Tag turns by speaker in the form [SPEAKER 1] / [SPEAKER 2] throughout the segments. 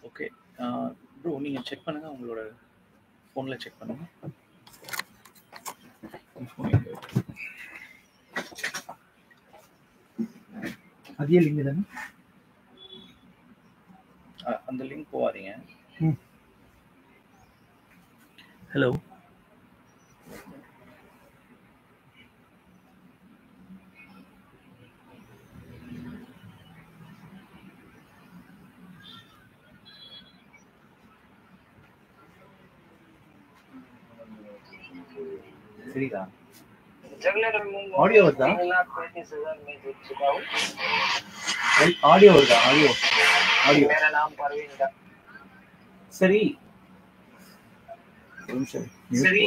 [SPEAKER 1] Okay bro, நீங்கள் check பண்ணுங்கள், உங்களோட ஃபோனில் செக் பண்ணுங்கள்.
[SPEAKER 2] அதே லிங்க் தானே?
[SPEAKER 1] அந்த லிங்க் போகாதீங்க. ஹலோ,
[SPEAKER 2] சரிடா. ஆடியோ வருதா? ஆடியோ வருதா? ஆடியோ ஆடியோ சரி. ஒரு நிமிஷம். சரி.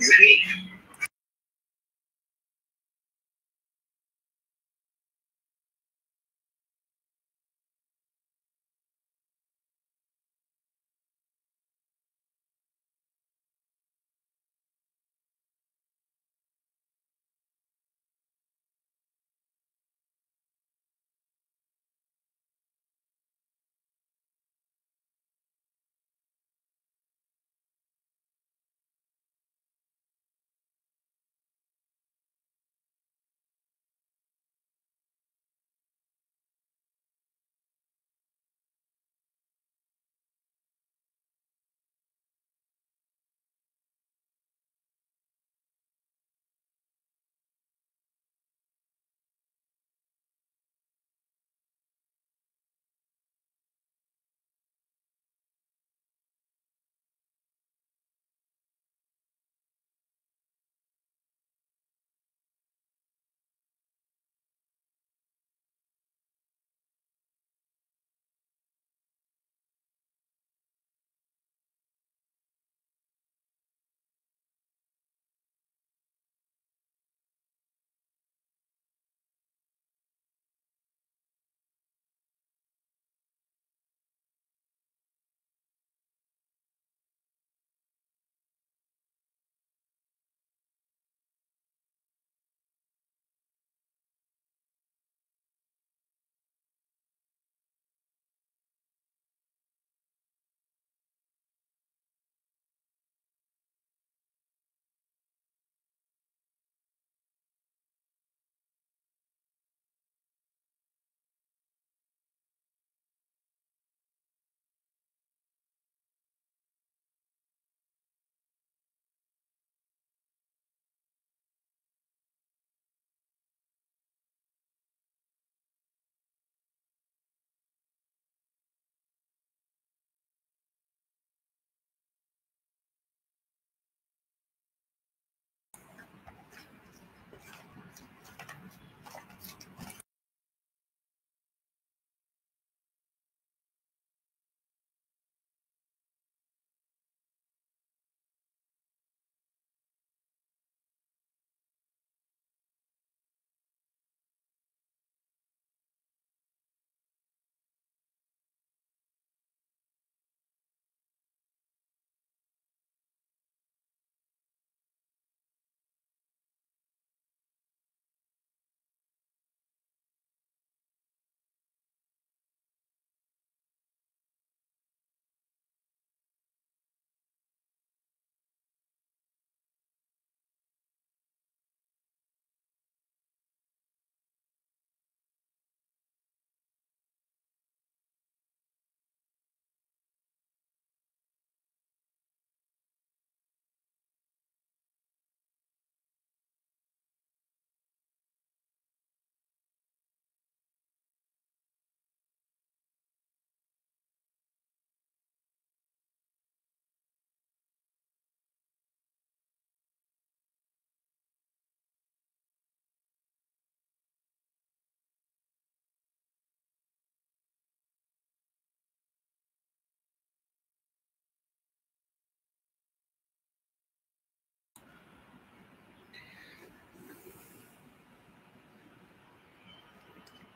[SPEAKER 2] சரி.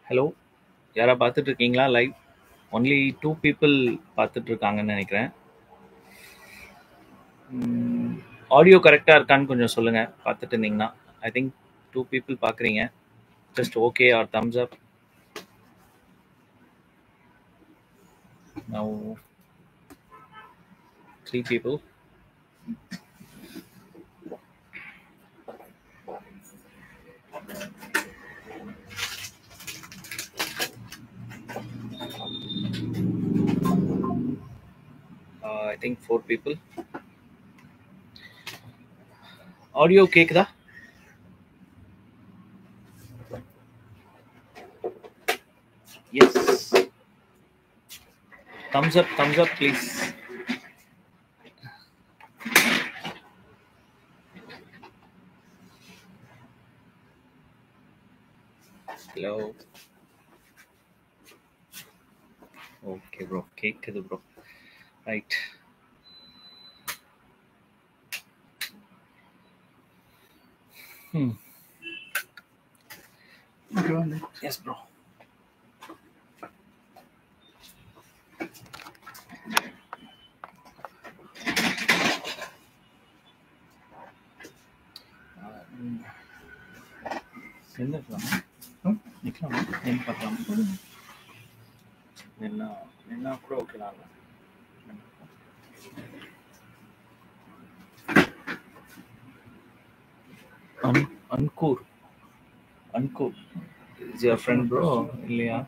[SPEAKER 1] ஹலோ, யாரா பார்த்துட்டு இருக்கீங்களா லைவ்? ஒன்லி 2 people பார்த்துட்டு இருக்காங்கன்னு நினைக்கிறேன். ஆடியோ கரெக்டாக இருக்கான்னு கொஞ்சம் சொல்லுங்கள் பார்த்துட்டு இருந்தீங்கன்னா. ஐ திங்க் 2 people பார்க்குறீங்க. Just okay or thumbs up. Now 3 people. I think 4 people. Audio கேக்குதா? Yes. Thumbs up please. Hello. Okay bro, கேக்குது bro. Right.
[SPEAKER 2] Go on.
[SPEAKER 1] Yes bro.
[SPEAKER 2] நிக்கலாம்
[SPEAKER 1] என்ன பார்க்கலாம். என்ன கூட ஓகேலாம். Ankur is your friend bro? இல்லையா?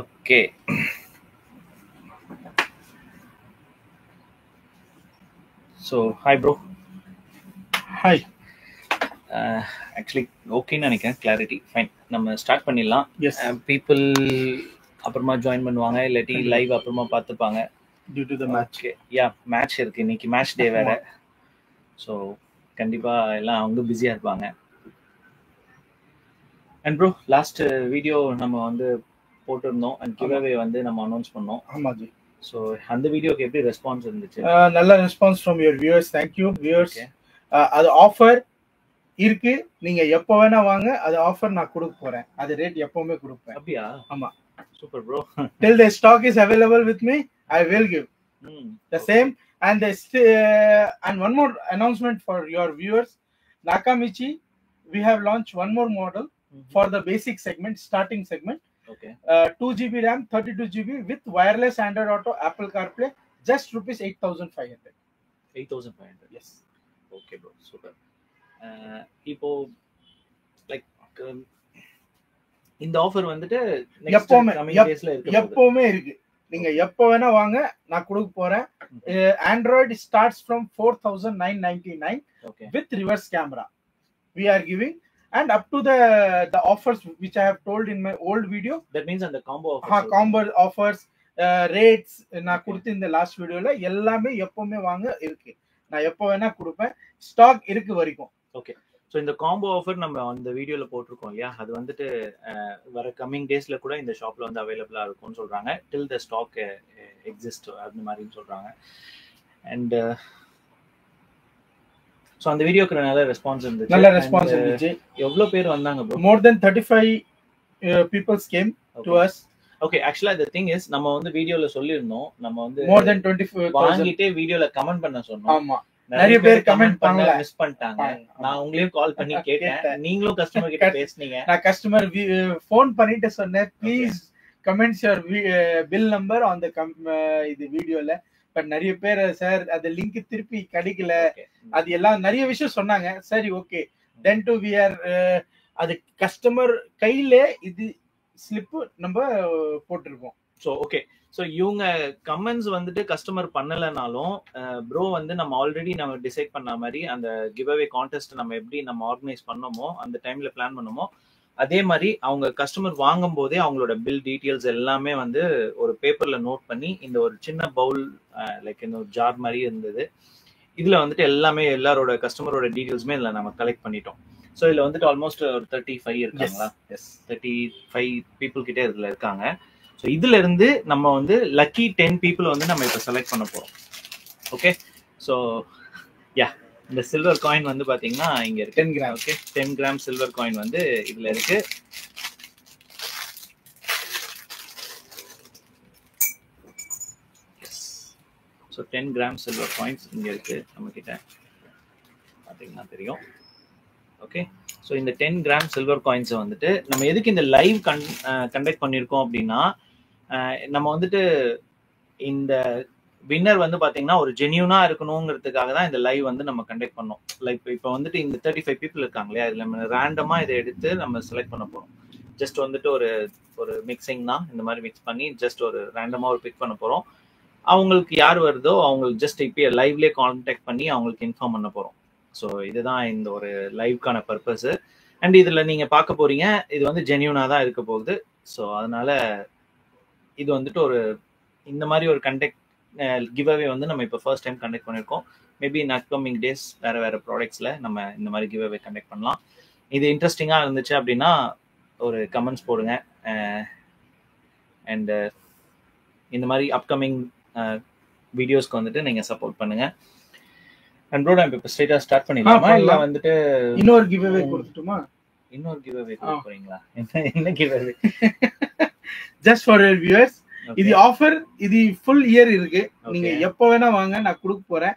[SPEAKER 1] Okay. So hi bro.
[SPEAKER 2] Hi.
[SPEAKER 1] Actually ஓகேன்னு நினைக்கிறேன். Clarity fine. நம்ம ஸ்டார்ட் பண்ணிடலாம்.
[SPEAKER 2] Yes.
[SPEAKER 1] People அப்புறமா ஜாயின் பண்ணுவாங்க, இல்லாட்டி லைவ் அப்புறமா பார்த்துப்பாங்க.
[SPEAKER 2] Due to the match.
[SPEAKER 1] Yeah match இருக்கு இன்னைக்கு. மேட்ச் டே வேற. ஸோ கண்டிப்பாக எல்லாம் அவங்க பிஸியாக இருப்பாங்க. அண்ட் ப்ரோ லாஸ்ட் வீடியோ நம்ம வந்து போட்டிருந்தோம் அண்ட் கிவ்அவே வந்து நம்ம அனௌன்ஸ் பண்ணோம்.
[SPEAKER 2] ஆமாம் ஜி.
[SPEAKER 1] ஸோ அந்த வீடியோக்கு எப்படி ரெஸ்பான்ஸ் இருந்துச்சு?
[SPEAKER 2] நல்ல response from your viewers. Thank you viewers. அது ஆஃபர் இருக்கு, நீங்க எப்போ வேணா வாங்க. அது ஆஃபர் நான் கொடுக்க போறேன். அது ரேட் எப்பவுமே கொடுப்பேன்.
[SPEAKER 1] அப்படியா?
[SPEAKER 2] ஆமா.
[SPEAKER 1] Super bro.
[SPEAKER 2] Till the stock is available with me, I will give the same. And one more announcement for your viewers. Nakamichi, we have launched one more model for the basic segment, starting segment.
[SPEAKER 1] Okay.
[SPEAKER 2] 2 GB RAM, 32 GB with wireless Android Auto, Apple CarPlay, just rupees 8,500.
[SPEAKER 1] 8,500.
[SPEAKER 2] Yes.
[SPEAKER 1] Okay bro, super. இப்போ like இந்த offer வந்துட்டு
[SPEAKER 2] எப்பவுமே இருக்கு. நீங்க எப்போ வேணா வாங்க, நான் கொடுக்க போறேன். Android starts from 4,999 with reverse camera. We are giving and up to the offers which I have told in my old video.
[SPEAKER 1] That means and the combo
[SPEAKER 2] offers, rates நான் கொடுத்த இந்த லாஸ்ட் வீடியோல எல்லாமே எப்பவுமே வாங்க இருக்கு. நான் எப்போ வேணா கொடுப்பேன். ஸ்டாக் இருக்கு வரைக்கும்.
[SPEAKER 1] ஓகே. ஸோ இந்த காம்போ ஆஃபர் நம்ம அந்த வீடியோவில் போட்டிருக்கோம் இல்லையா, அது வந்துட்டு வர கம்மிங் டேஸில் கூட இந்த ஷாப்பில் வந்து அவைலபிளாக இருக்கும்னு சொல்கிறாங்க. டில் த ஸ்டாக் எக்ஸிஸ்ட் அந்த மாதிரின்னு சொல்கிறாங்க. அண்ட் ஸோ அந்த வீடியோக்கு நல்ல ரெஸ்பான்ஸ் இருந்துச்சு.
[SPEAKER 2] நல்ல ரெஸ்பான்ஸ் இருந்துச்சு.
[SPEAKER 1] எவ்வளோ பேர் வந்தாங்க bro?
[SPEAKER 2] More than 35 people came to us.
[SPEAKER 1] Okay. ஆக்சுவலா the thing is நம்ம வந்து வீடியோல சொல்லிருந்தோம், நம்ம வந்து
[SPEAKER 2] more than 24,000
[SPEAKER 1] வாங்கிட்டே வீடியோல கமெண்ட் பண்ண சொன்னோம்.
[SPEAKER 2] ஆமா, நிறைய பேர் கமெண்ட் பண்ணல,
[SPEAKER 1] மிஸ் பண்ணிட்டாங்க. நான் உங்களையும் கால் பண்ணி கேட்டேன், நீங்களும் கஸ்டமர் கிட்ட பேசுனீங்க.
[SPEAKER 2] நான் கஸ்டமர் ஃபோன் பண்ணிட்டு சொன்னேன், please comments your bill number on the இது வீடியோல. பட் நிறைய பேர் சார் அந்த லிங்க் திருப்பி கிடைக்கல, அது எல்லாம் நிறைய விஷயம் சொன்னாங்க. சரி okay, then to we are அது கஸ்டமர் கையில இது ஸ்லிப் நம்ம போட்டிருக்கோம்.
[SPEAKER 1] So okay. ஸோ இவங்க கமெண்ட்ஸ் வந்துட்டு கஸ்டமர் பண்ணலைனாலும் ப்ரோ வந்து நம்ம ஆல்ரெடி நம்ம டிசைட் பண்ண மாதிரி அந்த கிவ் அவே கான்டெஸ்ட் நம்ம எப்படி நம்ம ஆர்கனைஸ் பண்ணோமோ அந்த டைம்ல பிளான் பண்ணோமோ அதே மாதிரி அவங்க கஸ்டமர் வாங்கும் போதே அவங்களோட பில் டீட்டெயில்ஸ் எல்லாமே வந்து ஒரு பேப்பர்ல நோட் பண்ணி இந்த ஒரு சின்ன பவுல் லைக் இந்த ஒரு ஜார் மாதிரி இருந்தது. இதுல வந்துட்டு எல்லாமே எல்லாரோட கஸ்டமரோட டீட்டெயில்ஸுமே இதுல நம்ம கலெக்ட் பண்ணிட்டோம். ஸோ இதுல வந்துட்டு ஆல்மோஸ்ட் ஒரு 35 இருக்காங்களா? எஸ், 35 பீப்புள் கிட்டே இதுல இருக்காங்க. ஸோ இதுல இருந்து நம்ம வந்து லக்கி 10 பீப்புள் வந்து நம்ம இப்போ செலக்ட் பண்ண போறோம். ஓகே. ஸோ யா, இந்த சில்வர் காயின் வந்து பாத்தீங்கன்னா இங்க இருக்கு
[SPEAKER 2] 10 gram.
[SPEAKER 1] Okay, 10 gram silver coin வந்து இதுல இருக்கு. ஸோ 10 கிராம் சில்வர் காயின்ஸ் இங்கே இருக்கு நம்ம கிட்ட பார்த்தீங்கன்னா தெரியும். ஓகே, ஸோ இந்த 10 கிராம் சில்வர் காயின்ஸை வந்துட்டு நம்ம எதுக்கு இந்த லைவ் கண்டக்ட் பண்ணியிருக்கோம் அப்படின்னா, நம்ம வந்துட்டு இந்த வின்னர் வந்து பாத்தீங்கன்னா ஒரு ஜென்யூனா இருக்கணுங்கிறதுக்காக தான் இந்த லைவ் வந்து நம்ம கண்டக்ட் பண்ணோம். லைக் இப்போ வந்துட்டு இந்த 35 பீப்புள் இருக்காங்க இல்லையா, இதுல நம்ம ரேண்டமா இதை எடுத்து நம்ம செலக்ட் பண்ண போறோம். ஜஸ்ட் வந்துட்டு ஒரு மிக்சிங் தான், இந்த மாதிரி மிக்ஸ் பண்ணி ஜஸ்ட் ஒரு ரேண்டமா ஒரு பிக் பண்ண போறோம். அவங்களுக்கு யார் வருதோ அவங்களுக்கு ஜஸ்ட் இப்போ லைவ்லேயே கான்டாக்ட் பண்ணி அவங்களுக்கு இன்ஃபார்ம் பண்ண போறோம். ஸோ இதுதான் இந்த ஒரு லைவ்க்கான பர்பஸ். அண்ட் இதுல நீங்க பார்க்க போறீங்க, இது வந்து ஜென்யூனா தான் இருக்க போகுது. ஸோ அதனால இது வந்துட்டு ஒரு இந்த மாதிரி ஒரு கிவ் அவே வந்து நம்ம இப்போ ஃபர்ஸ்ட் டைம் கண்டக்ட் பண்ணியிருக்கோம். மேபி இன் அப்கமிங் டேஸ் வேற ப்ராடக்ட்ஸ்ல நம்ம இந்த மாதிரி கிவ் அவே கண்டக்ட் பண்ணலாம். இது இன்ட்ரெஸ்டிங்கா இருந்துச்சு அப்படின்னா ஒரு கமெண்ட்ஸ் போடுங்க. அண்ட் இந்த மாதிரி அப்கமிங் வீடியோஸ்க்கு வந்துட்டு நீங்க சப்போர்ட் பண்ணுங்க. அண்ட் ப்ரோ நம்ம இப்போ ஸ்ட்ரைட்டா ஸ்டார்ட் பண்ணிடலாமா இல்ல வந்துட்டு
[SPEAKER 2] இன்னொரு கிவ் அவே கொடுத்துட்டுமா?
[SPEAKER 1] இன்னொரு கிவ் அவே கொடுக்க போறீங்களா? என்ன give away?
[SPEAKER 2] Just for your viewers, இது ஆஃபர், இது ஃபுல் இயர் இருக்கு. நீங்க எப்ப வேணா வாங்க, நான் கொடுக்க போறேன்.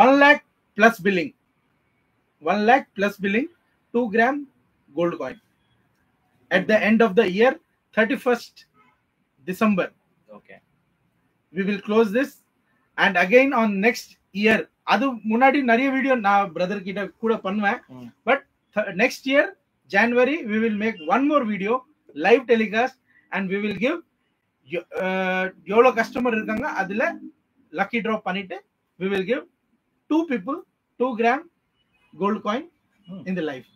[SPEAKER 2] 1 lakh plus billing, 1 lakh plus billing, 2 gram gold coin at the end of the year, 31st December.
[SPEAKER 1] Okay,
[SPEAKER 2] we will close this and again on next year. அது முன்னாடி நிறைய வீடியோ நான் பிரதர் கிட்ட கூட பண்ணுவேன். But next year January we will make one more video live telecast and we will give எவ்வளோ customer இருக்காங்க அதுல லக்கி ட்ரா பண்ணிட்டு we will give 2 people 2 gram gold coin in the live.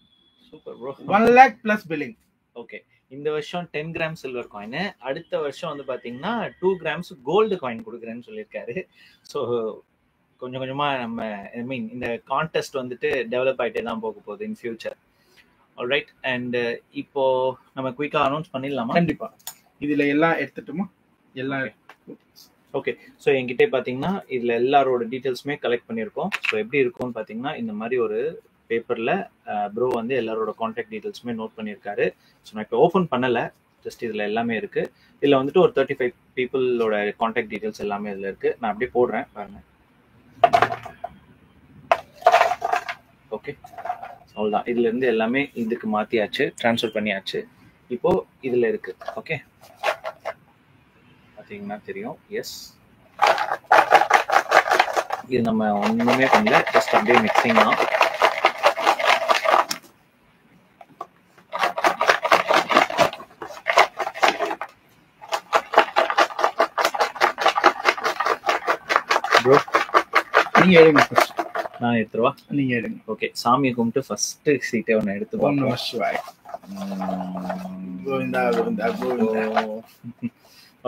[SPEAKER 1] Super bro.
[SPEAKER 2] 1 lakh plus billing.
[SPEAKER 1] Okay, இந்த வருஷம் 10 gram silver coin, அடுத்த வருஷம் வந்து பாத்தீங்கன்னா 2 கிராம்ஸ் கோல்டு காயின் கொடுக்குறேன்னு சொல்லியிருக்காரு. ஸோ கொஞ்சம் கொஞ்சமா நம்ம ஐ மீன் இந்த கான்டெஸ்ட் வந்துட்டு டெவலப் ஆகிட்டே தான் போக போகுது இன் ஃபியூச்சர். ஆல்ரைட், அண்ட் இப்போ நம்ம குயிக்கா அனௌன்ஸ் பண்ணிடலாமா?
[SPEAKER 2] கண்டிப்பா. இதுல எல்லாம் எடுத்துட்டுமா? எல்லாம்
[SPEAKER 1] ஓகே. ஸோ என்கிட்ட பார்த்தீங்கன்னா இதில் எல்லாரோட டீட்டெயில்ஸுமே கலெக்ட் பண்ணியிருக்கோம். ஸோ எப்படி இருக்கும்னு பார்த்தீங்கன்னா இந்த மாதிரி ஒரு பேப்பரில் ப்ரோ வந்து எல்லாரோட கான்டாக்ட் டீட்டெயில்ஸுமே நோட் பண்ணியிருக்காரு. ஸோ நான் இப்போ ஓப்பன் பண்ணலை, ஜஸ்ட் இதில் எல்லாமே இருக்குது. இதில் வந்துட்டு ஒரு 35 பீப்புளோட கான்டாக்ட் டீட்டெயில்ஸ் எல்லாமே இதில் இருக்குது. நான் அப்படியே போடுறேன் பாருங்க. ஓகே, அவ்வளோதான். இதுலேருந்து எல்லாமே இதுக்கு மாற்றியாச்சு, ட்ரான்ஸ்ஃபர் பண்ணியாச்சு. இப்போ இதில் இருக்கு. ஓகே, பார்த்தீங்கன்னா தெரியும். எஸ், இது நம்ம ஒன்றுமே பண்ணல, ஜஸ்ட் அப்படியே மிக்சிங் தான். ப்ரோ
[SPEAKER 2] நீங்க எடுங்க ஃபர்ஸ்ட்.
[SPEAKER 1] நான் எடுத்துருவா?
[SPEAKER 2] நீங்க எடுங்க.
[SPEAKER 1] ஓகே, சாமியை கும்பிட்டு ஃபர்ஸ்ட் சீட்டை ஒன்று எடுத்து பார்ப்போம்.
[SPEAKER 2] Govinda Govinda Govinda.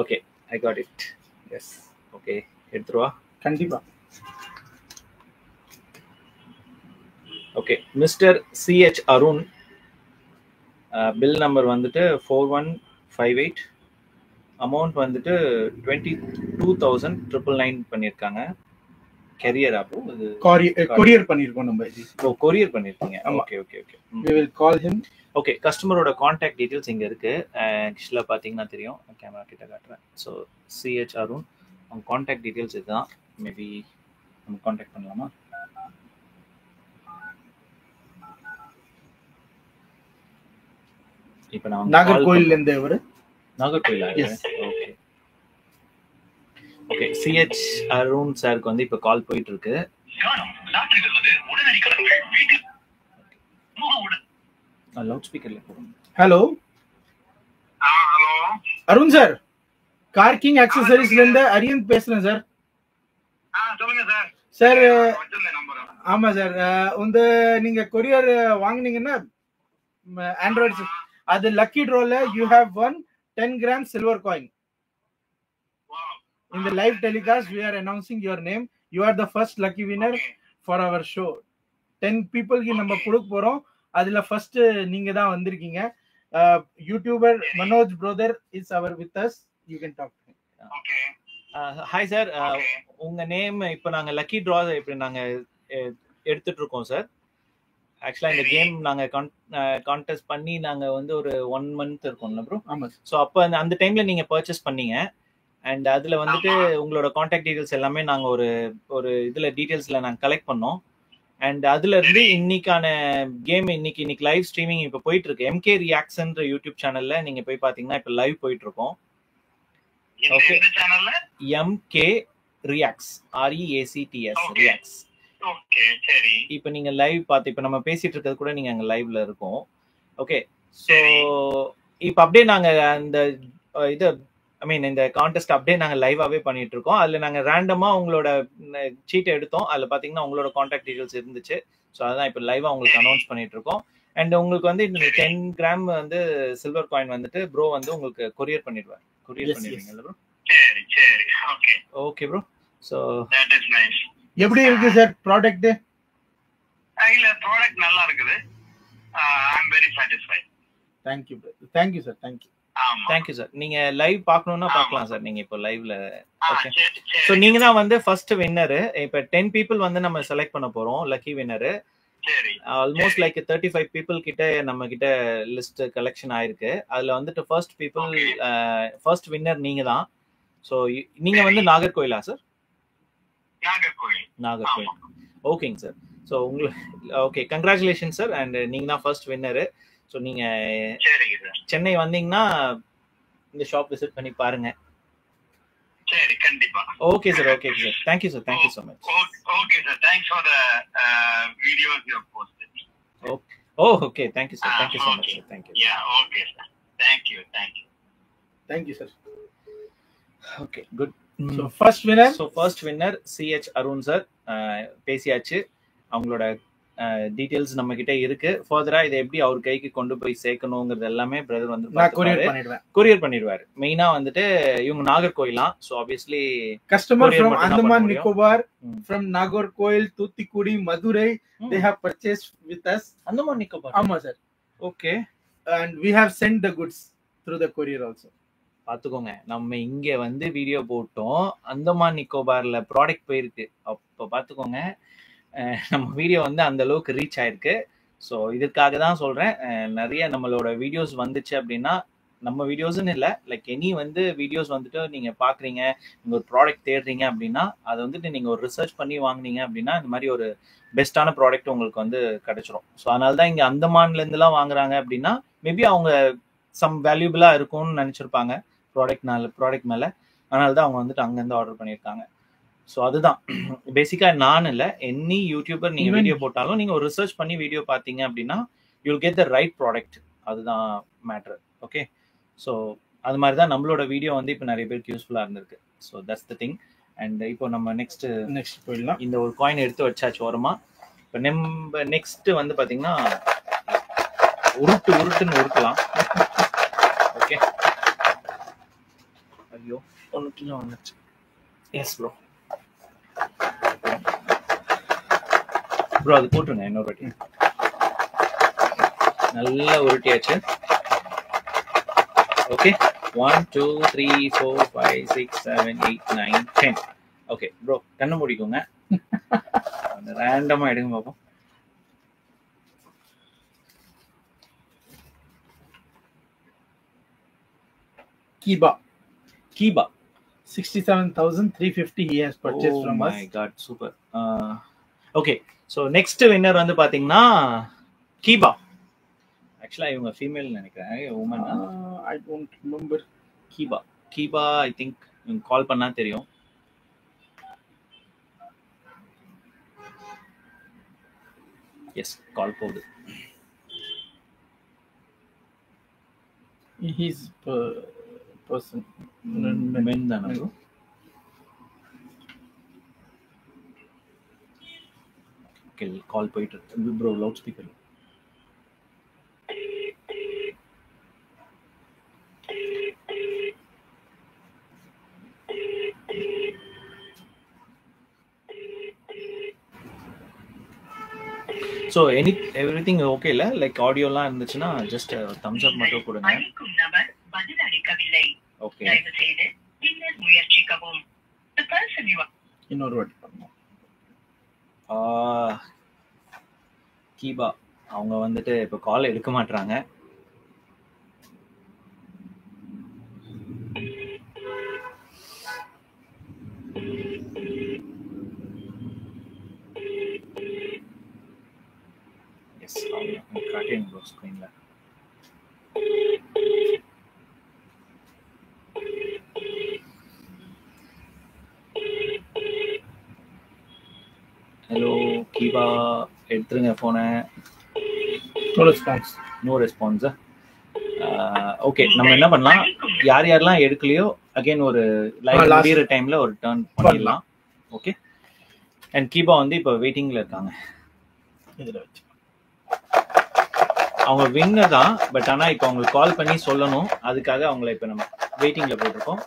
[SPEAKER 1] Okay, I got it. Yes, okay, எடுத்துருவா? கண்டிப்பா. Okay, mister CH Arun, bill number வந்துட்டு 4158, அமௌண்ட் வந்துட்டு 22,999 பண்ணியிருக்காங்க. கெரியர் அப்போ இது
[SPEAKER 2] கொரியர் பண்ணிருக்கோம் நம்ம.
[SPEAKER 1] ஓ, கொரியர் பண்ணிருக்கீங்க. Okay okay okay.
[SPEAKER 2] we will call him.
[SPEAKER 1] Okay, கஸ்டமரோட கான்டாக்ட் டீடைல்ஸ் இங்க இருக்கு. ஆக்சுவலா பாத்தீங்கன்னா தெரியும், கேமரா கிட்ட காட்டுறேன். ஸோ சிஹெச் அருண், அவங்க கான்டாக்ட் டீடைல்ஸ் இதுதான். மேபி நம்ம கான்டாக்ட் பண்ணலாமா? இப்போ நான்
[SPEAKER 2] நாகர்கோயில்ல இருந்து ஒரு
[SPEAKER 1] Nagercoil. Okay okay, CH Arun சாருக்கு வந்து இப்போ கால் போயிட்டு இருக்கு. லவுட் ஸ்பீக்கர்ல போடுங்க.
[SPEAKER 2] Hello
[SPEAKER 3] hello
[SPEAKER 2] Arun sir, car king ஆக்சசரிஸ்ல இருந்து அரியன் பேசுறேன் சார்.
[SPEAKER 3] சொல்லுங்க சார்.
[SPEAKER 2] சார் ஆமா சார், நீங்க கொரியர் வாங்குனீங்கன்னா ஆண்ட்ராய்டு, அது லக்கி ட்ரால you have one 10 gram silver coin. In the live telecast we are announcing your name. You are the first lucky winner for our show. 10 people க்கு நம்ம கொடுக்க போறோம். அதுல ஃபர்ஸ்ட் நீங்க தான் வந்திருக்கீங்க. YouTuber Manoj brother is our with us. You can talk to him.
[SPEAKER 3] Okay.
[SPEAKER 1] Hi sir, உங்க name இப்போ நாங்க லக்கி டிரா இப்போ நாங்க எடுத்துட்டு இருக்கோம் சார். ஆக்சுவலா இந்த கேம் நாங்க கான்டெஸ்ட் பண்ணி நாங்க வந்து ஒரு 1 month இருக்கோம்ல ப்ரோ.
[SPEAKER 2] ஆமா.
[SPEAKER 1] ஸோ அப்போ அந்த டைம்ல நீங்க பர்ச்சேஸ் பண்ணீங்க. அண்ட் அதுல வந்துட்டு உங்களோட காண்டாக்ட் டீடைல்ஸ் எல்லாமே நாங்க ஒரு ஒரு இதுல டீடைல்ஸ்ல நாங்க கலெக்ட் பண்ணோம். அண்ட் அதுல இருந்து இன்னைக்கான கேம் இன்னைக்கு லைவ் ஸ்ட்ரீமிங் இப்ப போயிட்டு இருக்கு. எம்கே ரியாக்ஷன்ற யூடியூப் சேனல்ல நீங்க போய் பாத்தீங்கன்னா இப்ப லைவ் போயிட்டு இருக்கோம். Okay, MK ரியாக்ஸ், REACTS ரியாக்ஸ்.
[SPEAKER 3] ஓகே சரி.
[SPEAKER 1] இப்ப நீங்க லைவ் பார்த்து இப்ப நம்ம பேசிட்டு இருக்கிறது கூட நீங்க அங்க லைவ்ல இருக்கோம். ஓகே, சோ இப்ப அப்படியே நாங்க அந்த இது ஐ மீன் இந்த கான்டெஸ்ட் அப்படியே நாங்க லைவாவே பண்ணிட்டு இருக்கோம். அதுல நாங்க ரேண்டமா உங்களோட சீட்டை எடுத்தோம். அதுல பாத்தீங்கன்னா உங்களோட கான்டாக்ட் டீடைல்ஸ் இருந்துச்சு. ஸோ அதான் இப்ப லைவா உங்களுக்கு அனௌன்ஸ் பண்ணிட்டு இருக்கோம். அண்ட் உங்களுக்கு வந்து இந்த 10 கிராம் வந்து சில்வர் காயின் வந்துட்டு ப்ரோ வந்து உங்களுக்கு கொரியர் பண்ணிடுவார். கொரியர் பண்ணிடுவீங்கல்ல ப்ரோ?
[SPEAKER 3] சரி சரி. Okay
[SPEAKER 1] okay bro. So
[SPEAKER 3] that is nice.
[SPEAKER 2] எப்படி இருக்கு சார் ப்ராடக்ட்?
[SPEAKER 3] இல்ல ப்ராடக்ட் நல்லா இருக்குது. I am very satisfied.
[SPEAKER 2] Thank you sir.
[SPEAKER 1] Thank you sir. நீங்க லைவ் பார்க்கணும்னா பார்க்கலாம் சார். நீங்க இப்போ லைவ்ல ஓகே. ஸோ நீங்க தான் வந்து ஃபர்ஸ்ட் வின்னரு. இப்போ 10 பீப்புள் வந்து நம்ம செலக்ட் பண்ண போறோம் lucky winner. Almost like 35 people கிட்ட நம்ம கிட்ட லிஸ்ட் கலெக்ஷன் ஆயிருக்கு. அதுல வந்துட்டு ஃபர்ஸ்ட் வின்னர் நீங்க தான். ஸோ நீங்க வந்து நாகர்கோயிலா சார்? நாகர்கோயில். ஓகேங்க சார். ஸோ உங்களுக்கு ஓகே, கங்க்ராச்சுலேஷன் சார். அண்ட் நீங்க தான் ஃபர்ஸ்ட் வின்னரு. ஸோ நீங்க சென்னை வந்தீங்கன்னா இந்த ஷாப் விசிட் பண்ணி பாருங்க.
[SPEAKER 3] சரி கண்டிப்பா.
[SPEAKER 1] Okay sir. Okay sir. Thank you sir. Thank you so much.
[SPEAKER 3] Okay sir. Thanks for the videos you have posted.
[SPEAKER 1] Okay. Thank you sir. Thank you so much sir. Thank you.
[SPEAKER 3] Yeah okay sir. Thank you sir.
[SPEAKER 1] Okay good.
[SPEAKER 2] So first winner CH Arun sir. பேசியாச்சு. அவங்களோட details நம்ம கிட்ட இருக்கு. ஃபர்தரா இதை எப்படி அவர் கைக்கு கொண்டு போய் சேர்க்கணுங்கிறது எல்லாமே பிரதர் வந்து கொரியர் பண்ணிடுவாரு. மெயினா வந்துட்டு இவங்க நாகர்கோயிலாம். So obviously customer from Andaman Nicobar, from Nagercoil, Thoothukudi, Madurai, they have purchased with us.
[SPEAKER 1] Andaman Nicobar?
[SPEAKER 2] ஆமா sir.
[SPEAKER 1] Okay.
[SPEAKER 2] and we have sent the goods through the courier also.
[SPEAKER 1] பாத்துக்கோங்க, நம்ம இங்க வந்து வீடியோ போட்டோம், அந்தமான் நிக்கோபார்ல ப்ராடக்ட் போயிருக்கு. அப்ப பாத்துக்கோங்க, நம்ம வீடியோ வந்து அந்த அளவுக்கு ரீச் ஆயிருக்கு. ஸோ இதுக்காக தான் சொல்றேன், நிறைய நம்மளோட வீடியோஸ் வந்துச்சு அப்படின்னா, நம்ம வீடியோஸ்ன்னு இல்லை, லைக் எனி வந்து வீடியோஸ் வந்துட்டு நீங்க பாக்குறீங்க, நீங்க ஒரு ப்ராடக்ட் தேடுறீங்க அப்படின்னா, அதை வந்துட்டு நீங்க ஒரு ரிசர்ச் பண்ணி வாங்குனீங்க அப்படின்னா, இந்த மாதிரி ஒரு பெஸ்டான ப்ராடக்ட் உங்களுக்கு வந்து கிடைச்சிரும். ஸோ அதனால தான் இங்க அந்தமான்ல இருந்துலாம் வாங்குறாங்க அப்படின்னா, மேபி அவங்க சம் வேல்யூபிளா இருக்கும்னு நினைச்சிருப்பாங்க ப்ராடக்ட் மேல, அதனால தான் அவங்க வந்துட்டு அங்கேருந்து ஆர்டர் பண்ணியிருக்காங்க. ஸோ அதுதான் பேசிக்கா, நான் இல்லை, எனி யூடியூபர் நீங்க வீடியோ போட்டாலும் நீங்க ஒரு ரிசர்ச் பண்ணி வீடியோ பார்த்தீங்க அப்படின்னா you'll get the right product. அதுதான் மேட்ரு. ஓகே, ஸோ அது மாதிரி தான் நம்மளோட வீடியோ வந்து இப்போ நிறைய பேருக்கு யூஸ்ஃபுல்லாக இருந்திருக்கு. So that's the thing. And இப்போ நம்ம நெக்ஸ்ட் போயிடலாம். இந்த ஒரு காயின் எடுத்து வச்சாச்சு ஓரமா. இப்போ நம்ம நெக்ஸ்ட் வந்து பார்த்தீங்கன்னா உருட்டுன்னு உருட்டலாம். ஓகே, ஐயோ ஒன்று வந்துச்சு. எஸ் ப்ரோ, ப்ரோ அது போட்டுருங்க இன்னொரு வாட்டி. நல்லா உருட்டியாச்சு. ஓகே, 1 2 3 4 5 6 7 8 9 10. ஓகே ப்ரோ, கண்ணு மூடிக்கோங்க. ரேண்டமா எடுங்க பாப்போம். கீபா
[SPEAKER 2] 67,350 he has purchased from us.
[SPEAKER 1] Oh my god, super. Okay, so next winner வந்து பாத்தீங்கன்னா கீபா. ஆக்சுவலா இவங்க ஃபீமேல் நினைக்கிறேன், உமன்.
[SPEAKER 2] I don't remember.
[SPEAKER 1] கீபா ஐ திங்க் கால் பண்ணா தெரியும். எஸ், கால் போகுது.
[SPEAKER 2] He's person.
[SPEAKER 1] Men தானா ப்ரோ? ஓகே, கால் போயிட்டு இருக்கு bro. Loud speaker. So everything okay இல்லை? லைக் ஆடியோலாம் இருந்துச்சுன்னா ஜஸ்ட் தம்ஸ் அப் மட்டும் கொடுங்க. ஓகே,
[SPEAKER 2] இன்னொரு வாட்டி பண்ணலாம்.
[SPEAKER 1] கீபா அவங்க வந்துட்டு இப்போ கால் எடுக்க மாட்டாங்க. ப்ரோ ஸ்க்ரீன்ல. ஹலோ கீபா, எடுத்துருங்க போனை. நோ ரெஸ்பான்ஸா? ஓகே, நம்ம என்ன பண்ணலாம், யார் யாரெல்லாம் எடுக்கலையோ அகைன் ஒரு லைவ் முடியிற டைம்ல ஒரு டர்ன் பண்ணிடலாம். ஓகே, அண்ட் கீபா வந்து இப்போ வெயிட்டிங்ல இருக்காங்க. இதுல வச்சு அவங்க வின்னர் தான், பட் ஆனா இப்போ அவங்களுக்கு கால் பண்ணி சொல்லணும், அதுக்காக அவங்கள இப்போ நம்ம வெயிட்டிங்ல போட்டிருக்கோம்.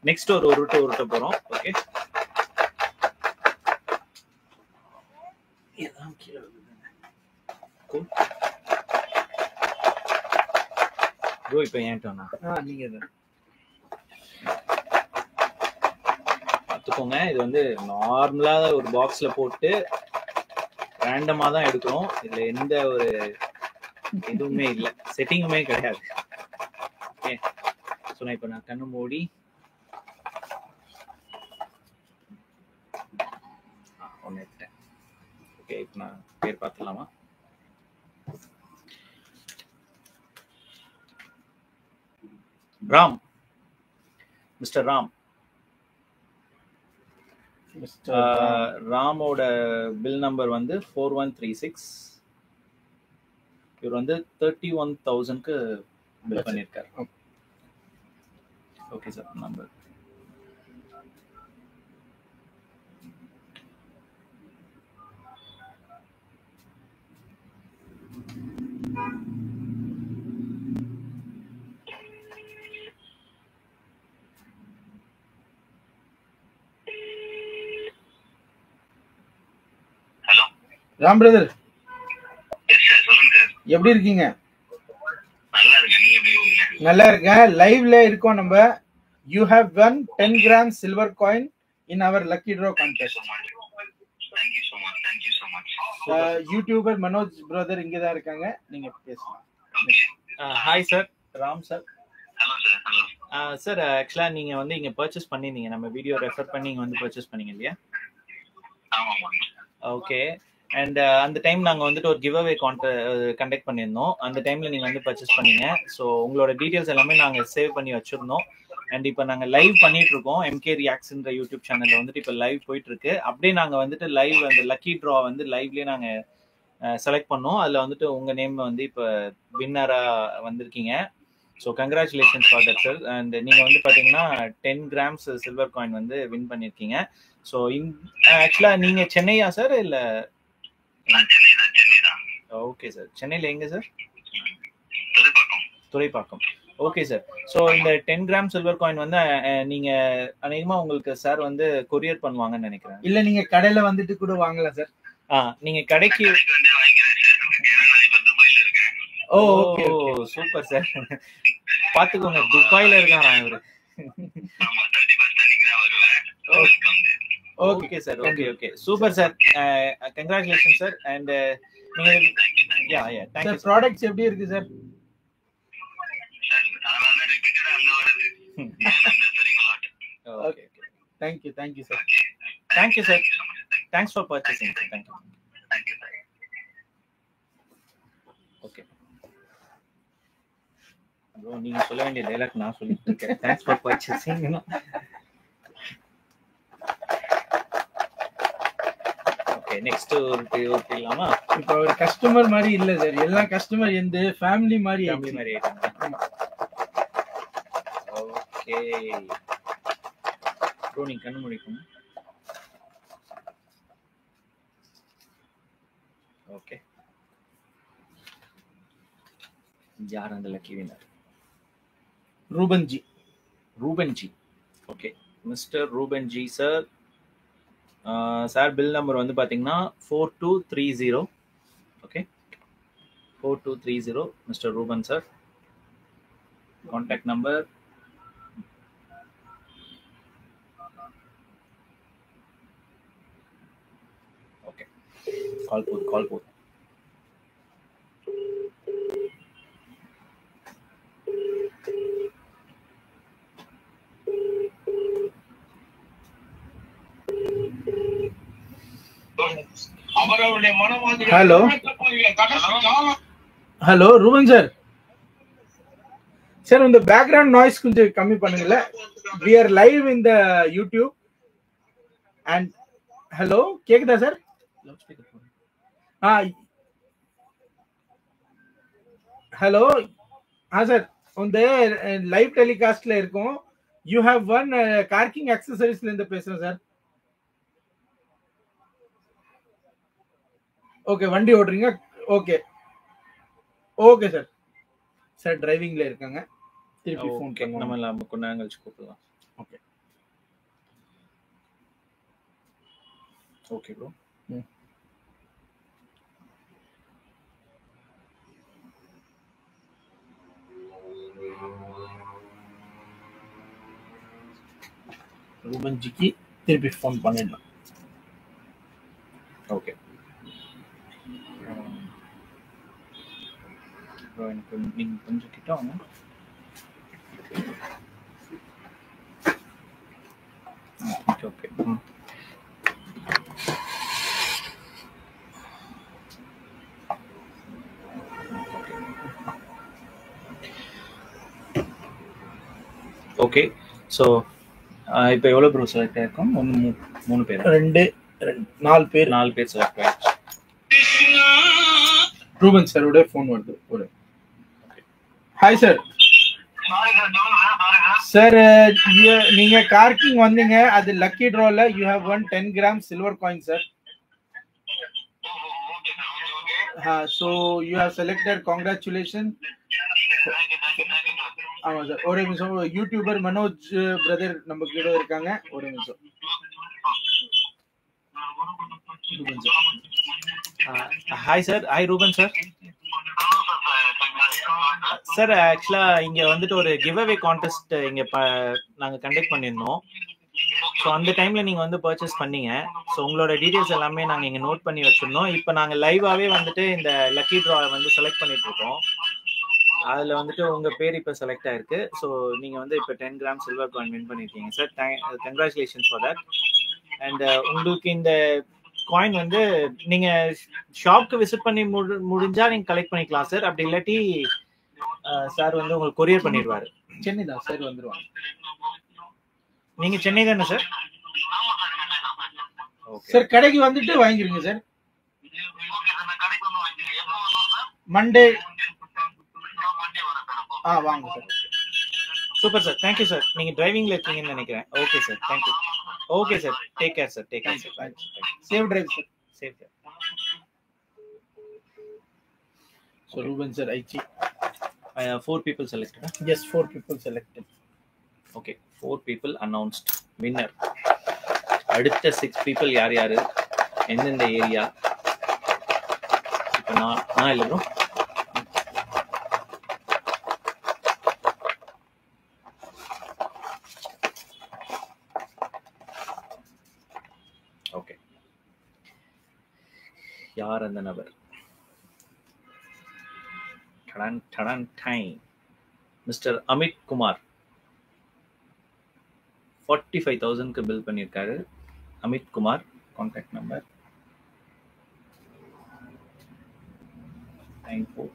[SPEAKER 1] நெக்ஸ்ட் ஒரு உருட்ட போறோம். ஓகே, எல்லாம் கீழே ப்ரோ. இப்போ ஏன் டர்னா?
[SPEAKER 2] நீங்க
[SPEAKER 1] பார்த்துக்கோங்க, இது வந்து நார்மலா ஒரு பாக்ஸ்ல போட்டு ரேண்டமா தான் எடுக்கிறோம். இதுல எந்த ஒரு எதுவுமே இல்லை, செட்டிங்குமே கிடையாது. ஓகே, ஸோ நான் இப்போ நான் கண்ணு மூடி ஒன்று எடுத்தேன். ஓகே, இப்போ நான் பேர் பார்த்துலாமா? ராம், மிஸ்டர் ராம். ராமோட பில் நம்பர் வந்து 4136. இவர் வந்து 31,000க்கு பில் பண்ணியிருக்காரு. Okay sir, number
[SPEAKER 2] Ram brother, எப்படி இருக்கீங்க? நல்லா இருக்கேன். லைவ்ல இருக்கோம் நம்ம. You have won 10 grams silver coin in our lucky draw contest. YouTuber Manoj brother இங்க தான் இருக்காங்க, நீங்க பேசலாம்.
[SPEAKER 1] Hi sir, Ram sir. Sir, ஆக்சுவலா நீங்க வந்து இங்க பர்ச்சேஸ் பண்ணிருந்தீங்க, நம்ம வீடியோ ரெஃபர் பண்ணி இங்க வந்து பர்ச்சேஸ் பண்ணீங்க இல்லையா? ஓகே, அண்ட் அந்த டைம் நாங்க வந்துட்டு ஒரு கிவ் அவே கண்டக்ட் பண்ணியிருந்தோம். அந்த டைம்ல நீங்க வந்து பர்ச்சேஸ் பண்ணீங்க. ஸோ உங்களோட டீடைல்ஸ் எல்லாமே நாங்க சேவ் பண்ணி வச்சிருந்தோம். அண்ட் இப்போ நாங்க லைவ் பண்ணிட்டு இருக்கோம். எம்கே ரியாக்ஷன்ற யூடியூப் சேனல்ல வந்துட்டு இப்போ லைவ் போயிட்டு இருக்கு. அப்படியே நாங்க வந்துட்டு லைவ் அந்த லக்கி ட்ரா வந்து லைவ்லயே நாங்க செலக்ட் பண்ணோம். அதுல வந்துட்டு உங்க நேம் வந்து இப்போ வின்னரா வந்திருக்கீங்க. So congratulations for that sir. And நீங்க வந்து பாத்தீங்கன்னா 10 grams சில்வர் காயின் வந்து வின் பண்ணிருக்கீங்க. ஸோ ஆக்சுவலா நீங்க சென்னையா சார் இல்ல? ஓகே சார், சென்னையில எங்க sir? Thoraipakkam. Okay sir. So இந்த 10 grams சில்வர் காயின் வந்து நீங்க அநேகமா உங்களுக்கு சார் வந்து கொரியர் பண்ணுவாங்கன்னு நினைக்கிறேன்.
[SPEAKER 2] இல்ல நீங்க கடையில வந்துட்டு கூட வாங்கலாம் சார்.
[SPEAKER 1] நீங்க கடைக்கு. ஓ சூப்பர் சார், பாத்துக்கோங்க, துபாயில இருக்காரா இவரு? Okay sir, okay okay, super sir, congratulation sir. And நீங்க தேங்க் யூ.
[SPEAKER 2] ப்ராடக்ட்ஸ் எப்படி இருக்கு sir?
[SPEAKER 1] Okay,
[SPEAKER 2] thank you sir.
[SPEAKER 1] Thank you sir, thanks for purchasing. Thank you. Okay bro, நீங்க சொல்ல வேண்டிய டயலாக் நான் சொல்லிட்டு இருக்கேன். Thanks for purchasing. Okay, next ஒரு போயிடலாமா?
[SPEAKER 2] இப்போ ஒரு கஸ்டமர் மாதிரி இல்ல சார், எல்லா கஸ்டமர் எந்த ஃபேமிலி மாதிரி
[SPEAKER 1] ஆயிட்டாங்க. ஓகே ப்ரோ, நீங்க கண்ணு மூடிக்கணும். ஓகே, யார் அந்த lucky winner? Ruban ji. Okay, mister Ruban ji sir. Sir bill number வந்து பாத்தீங்கன்னா 4230. Okay, 4230 mister Ruban sir. Contact number okay, call போகுது.
[SPEAKER 2] Hello hello Ruban sir. Sir இந்த பேக்ரவுண்ட் நாய்ஸ் கொஞ்சம் கம்மி பண்ணுங்களேன். we are live in the YouTube and hello கேக்குதா சார்? ஹலோ சார் இந்த live டெலிகாஸ்ட்ல இருக்கும். you have one கார்க்கிங் அக்சசரிஸ்ல இருந்து பேசுறேன் சார். ஓகே வண்டி ஓடுறீங்க? Okay okay sir. சார் டிரைவிங்ல இருக்காங்க. திருப்பி ஃபோன் பண்ணுங்க.
[SPEAKER 1] நம்ம கொஞ்ச நேரம் கழிச்சு கூப்பிடலாம்.
[SPEAKER 2] Okay
[SPEAKER 1] okay bro.
[SPEAKER 2] ரூபன் ஜிக்கு திருப்பி ஃபோன் பண்ணிடலாம்.
[SPEAKER 1] ஓகே எனக்கு நீங்க கொஞ்சம் கிட்ட வாங்க. ஓகே ஓகே ஸோ இப்போ எவ்வளோ ப்ரோ செலக்ட் ஆயிருக்கும்? மூணு பேர்,
[SPEAKER 2] 4 பேர்
[SPEAKER 1] செலக்ட் ஆயிடுச்சு.
[SPEAKER 2] ரூபன் சாரோட ஃபோன் வருது. ஒரு ஹாய் சார். சார் நீங்க கார்க்கிங் வந்தீங்க, அது லக்கி ட்ரால you have won 10 grams silver coin sir. so you have selected, congratulations. ஆமா சார். ஒரு நிமிஷம், யூடியூபர் மனோஜ் பிரதர் நம்ம கிட்ட இருக்காங்க. ஒரு நிமிஷம்.
[SPEAKER 1] Hi sir. Hi Ruban sir. Sir actually இங்க வந்துட்டு ஒரு கிவ் அவே கான்டெஸ்ட் இங்க நாங்க கண்டக்ட் பண்ணிருந்தோம். ஸோ அந்த டைம்ல நீங்க வந்து பர்ச்சேஸ் பண்ணீங்க. ஸோ உங்களோட டீடைல்ஸ் எல்லாமே நாங்க இங்க நோட் பண்ணி வச்சிருந்தோம். இப்போ நாங்க லைவாவே வந்துட்டு இந்த லக்கி ட்ரா வந்து செலக்ட் பண்ணிட்டு இருக்கோம். அதுல வந்துட்டு உங்க பேர் இப்ப செலக்ட் ஆயிருக்கு. ஸோ நீங்க வந்து இப்ப 10 கிராம் சில்வர் காயின் வின் பண்ணிருக்கீங்க sir. Congratulations for that. And உங்களுக்கு இந்த காயின் வந்து நீங்க ஷாப்க்கு விசிட் பண்ணி முடிஞ்சா நீங்க கலெக்ட் பண்ணிக்கலாம் சார். அப்படி இல்லாட்டி சார் வந்து உங்களுக்கு கொரியர் பண்ணிடுவாரு.
[SPEAKER 2] சென்னை தான் சார் வந்துருவாங்க.
[SPEAKER 1] நீங்க சென்னை தானே சார்?
[SPEAKER 2] சார் கடைக்கு வந்துட்டு வாங்கிருங்க சார். மண்டே வாங்க sir.
[SPEAKER 1] Super sir. Thank you sir. நீங்க டிரைவிங்ல இருக்கீங்கன்னு நினைக்கிறேன். Okay sir. Thank you. Okay sir. Take care sir. Take care sir.
[SPEAKER 2] Safe drive sir.
[SPEAKER 1] Safe sir.
[SPEAKER 2] So Ruben sir, I see.
[SPEAKER 1] 4 people selected.
[SPEAKER 2] Yes, 4 people selected.
[SPEAKER 1] Okay, 4 people announced winner. அடுத்த 6 people யாரு எந்தெந்த area? இப்போ நான் இல்ல bro. Okay, யார் அந்த நபர்? Mister Amit Kumar 45,000 bill பண்ணியிருக்காரு. Amit Kumar contact number 94.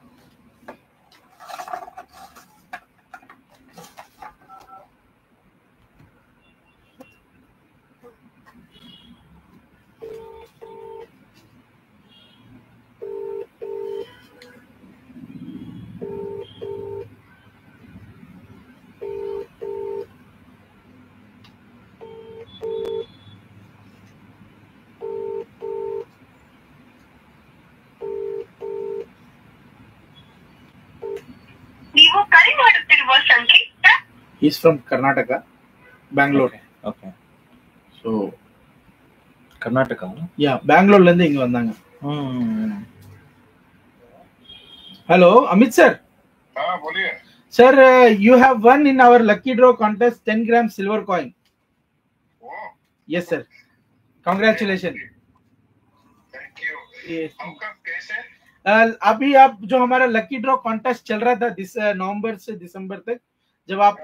[SPEAKER 2] He's from Karnataka, Bangalore.
[SPEAKER 1] Okay.
[SPEAKER 2] So,
[SPEAKER 1] Karnataka?
[SPEAKER 2] Yeah, Bangalore la inga vandanga. Hello, Amit sir.
[SPEAKER 3] बोलिए.
[SPEAKER 2] Sir, you have won in our lucky draw contest 10 gram silver coin.
[SPEAKER 3] Oh.
[SPEAKER 2] Yes sir. Congratulations.
[SPEAKER 3] Thank you.
[SPEAKER 2] Yes.
[SPEAKER 3] कैसे?
[SPEAKER 2] अभी आप जो हमारा lucky draw contest चल रहा था नवंबर से दिसंबर तक, जब आप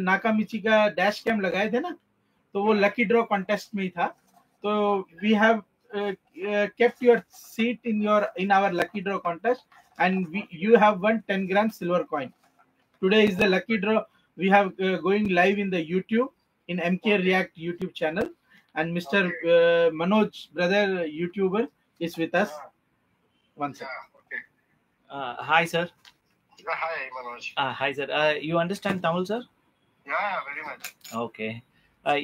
[SPEAKER 2] नाकामिची का डैश कैम लगाए थे ना, तो वो लकी ड्रॉ कॉन्टेस्ट में ही था. तो we have kept your seat in our lucky draw contest and you have won 10 grams silver coin. Today is the lucky draw. We have going live in the YouTube, in MK React YouTube channel, and Mr. Manoj, brother YouTuber, is with us. One second.
[SPEAKER 3] Okay.
[SPEAKER 1] Hi, sir.
[SPEAKER 3] Hi, Manoj.
[SPEAKER 1] Hi, sir. You understand Tamil, sir?
[SPEAKER 3] Yeah, very much.
[SPEAKER 1] Okay.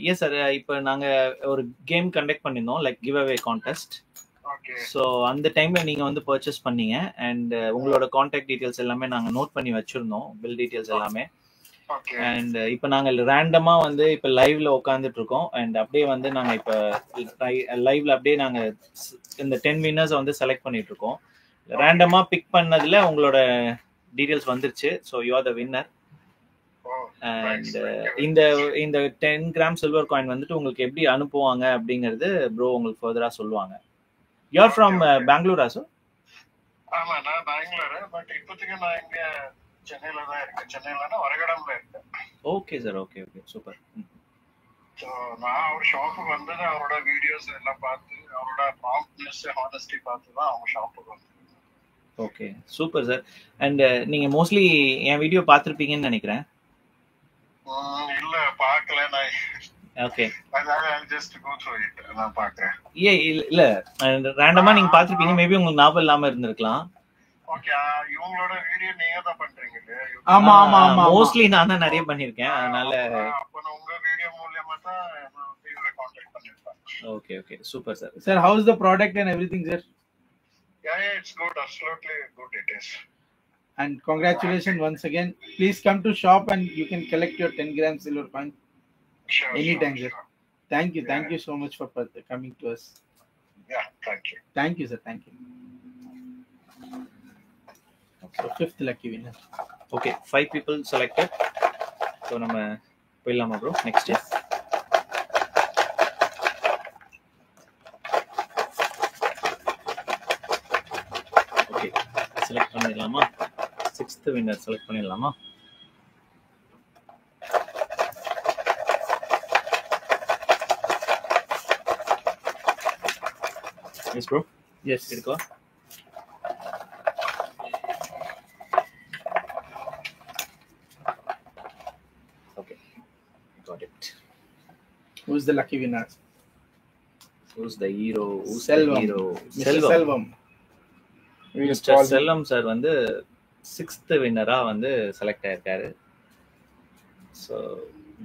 [SPEAKER 1] Yes, sir. இப்போ நாங்க ஒரு game conduct பண்ணிருந்தோம், like give away contest.
[SPEAKER 3] Okay.
[SPEAKER 1] So அந்த டைம்ல நீங்க வந்து purchase பண்ணீங்க and உங்களோட கான்டாக்ட் டீடைல்ஸ் எல்லாமே நாங்க நோட் பண்ணி வச்சிருந்தோம், பில் டீடைல்ஸ் எல்லாமே.
[SPEAKER 3] Okay.
[SPEAKER 1] அண்ட் இப்போ நாங்க ரேண்டமா வந்து இப்போ லைவ்ல உட்காந்துட்டு இருக்கோம் அண்ட் அப்படியே வந்து நாங்க இப்போ லைவ்ல அப்படியே நாங்க இந்த 10 வின்னர்ஸ் வந்து செலக்ட் பண்ணிட்டு இருக்கோம். ரேண்டமா பிக் பண்ணதுல உங்களோட டீடைல்ஸ் வந்துருச்சு. So you are the winner.
[SPEAKER 3] Oh,
[SPEAKER 1] and
[SPEAKER 3] thanks.
[SPEAKER 1] இந்த 10 கிராம் சில்வர் காயின் வந்துட்டு உங்களுக்கு எப்படி அனுப்புவாங்க அப்படிங்கிறது ப்ரோ உங்களுக்கு ஃபர்தரா சொல்லுவாங்க. யூ ஆர் ஃப்ரம் பெங்களூரா சார்?
[SPEAKER 3] ஆமா, நான் பெங்களூரு, பட் இப்போதைக்கு நான் இங்க சென்னையில தான் இருக்கேன். சென்னையிலனா வரகடம்ல இருக்கேன்.
[SPEAKER 1] Okay sir, okay okay, super.
[SPEAKER 3] So நான் அவர் ஷாப்புக்கு வந்தது அவரோட வீடியோஸ் எல்லாம் பார்த்து, அவரோட ப்ராம்ப்ட்னஸ், ஹானஸ்டி பார்த்து தான் அவங்க ஷாப்புக்கு வந்தேன்.
[SPEAKER 1] Okay, super sir. அண்ட் நீங்க மோஸ்ட்லி என் வீடியோ பார்த்துருப்பீங்கன்னு நினைக்கிறேன்.
[SPEAKER 3] இல்ல, பார்க்கல நான்.
[SPEAKER 1] Okay,
[SPEAKER 3] just go through it, நான் பார்க்கறேன்.
[SPEAKER 1] இல்ல ரேண்டமா நீங்க பார்த்துருப்பீங்க, மேபி உங்களுக்கு ஞாபகம் இல்லாம இருந்திருக்கலாம்.
[SPEAKER 3] ஓகே, இவங்களோட வீடியோ நீங்க தான் பண்றீங்க இல்லையா?
[SPEAKER 2] ஆமா ஆமா ஆமா,
[SPEAKER 1] மோஸ்ட்லி நான் தான் நிறைய பண்ணிருக்கேன், அதனால.
[SPEAKER 3] அப்ப நான் உங்க வீடியோ மூலமா தான் நான் இவரை கான்டாக்ட் பண்ணிருக்கேன்.
[SPEAKER 1] Okay okay, super sir.
[SPEAKER 2] Sir, how is the product and everything, sir?
[SPEAKER 3] Yeah, it's good, absolutely good it is.
[SPEAKER 2] And congratulations once again. Please come to shop and you can collect your 10 grams silver coin
[SPEAKER 3] Sure.
[SPEAKER 2] anytime, sir.
[SPEAKER 3] Sure.
[SPEAKER 2] Thank you so much for coming to us.
[SPEAKER 3] Yeah, thank you.
[SPEAKER 2] Thank you, sir. Thank you. So, fifth lucky winner.
[SPEAKER 1] Okay, 5 people selected. So நம்ம போயிடலாமா bro? Next okay, select பண்ணிடலாமா? 6th winner select பண்ணிடலாமா? Yes bro,
[SPEAKER 2] Yes.
[SPEAKER 1] இருக்கா? Okay, got it.
[SPEAKER 2] Who's the lucky winner?
[SPEAKER 1] Who's the hero? Who's
[SPEAKER 2] Selvam.
[SPEAKER 1] the hero?
[SPEAKER 2] Mr. Selvam. We will
[SPEAKER 1] mister
[SPEAKER 2] call him.
[SPEAKER 1] Chellam sir வந்து 6th வின்னரா வந்து select ஆயிருக்காரு. So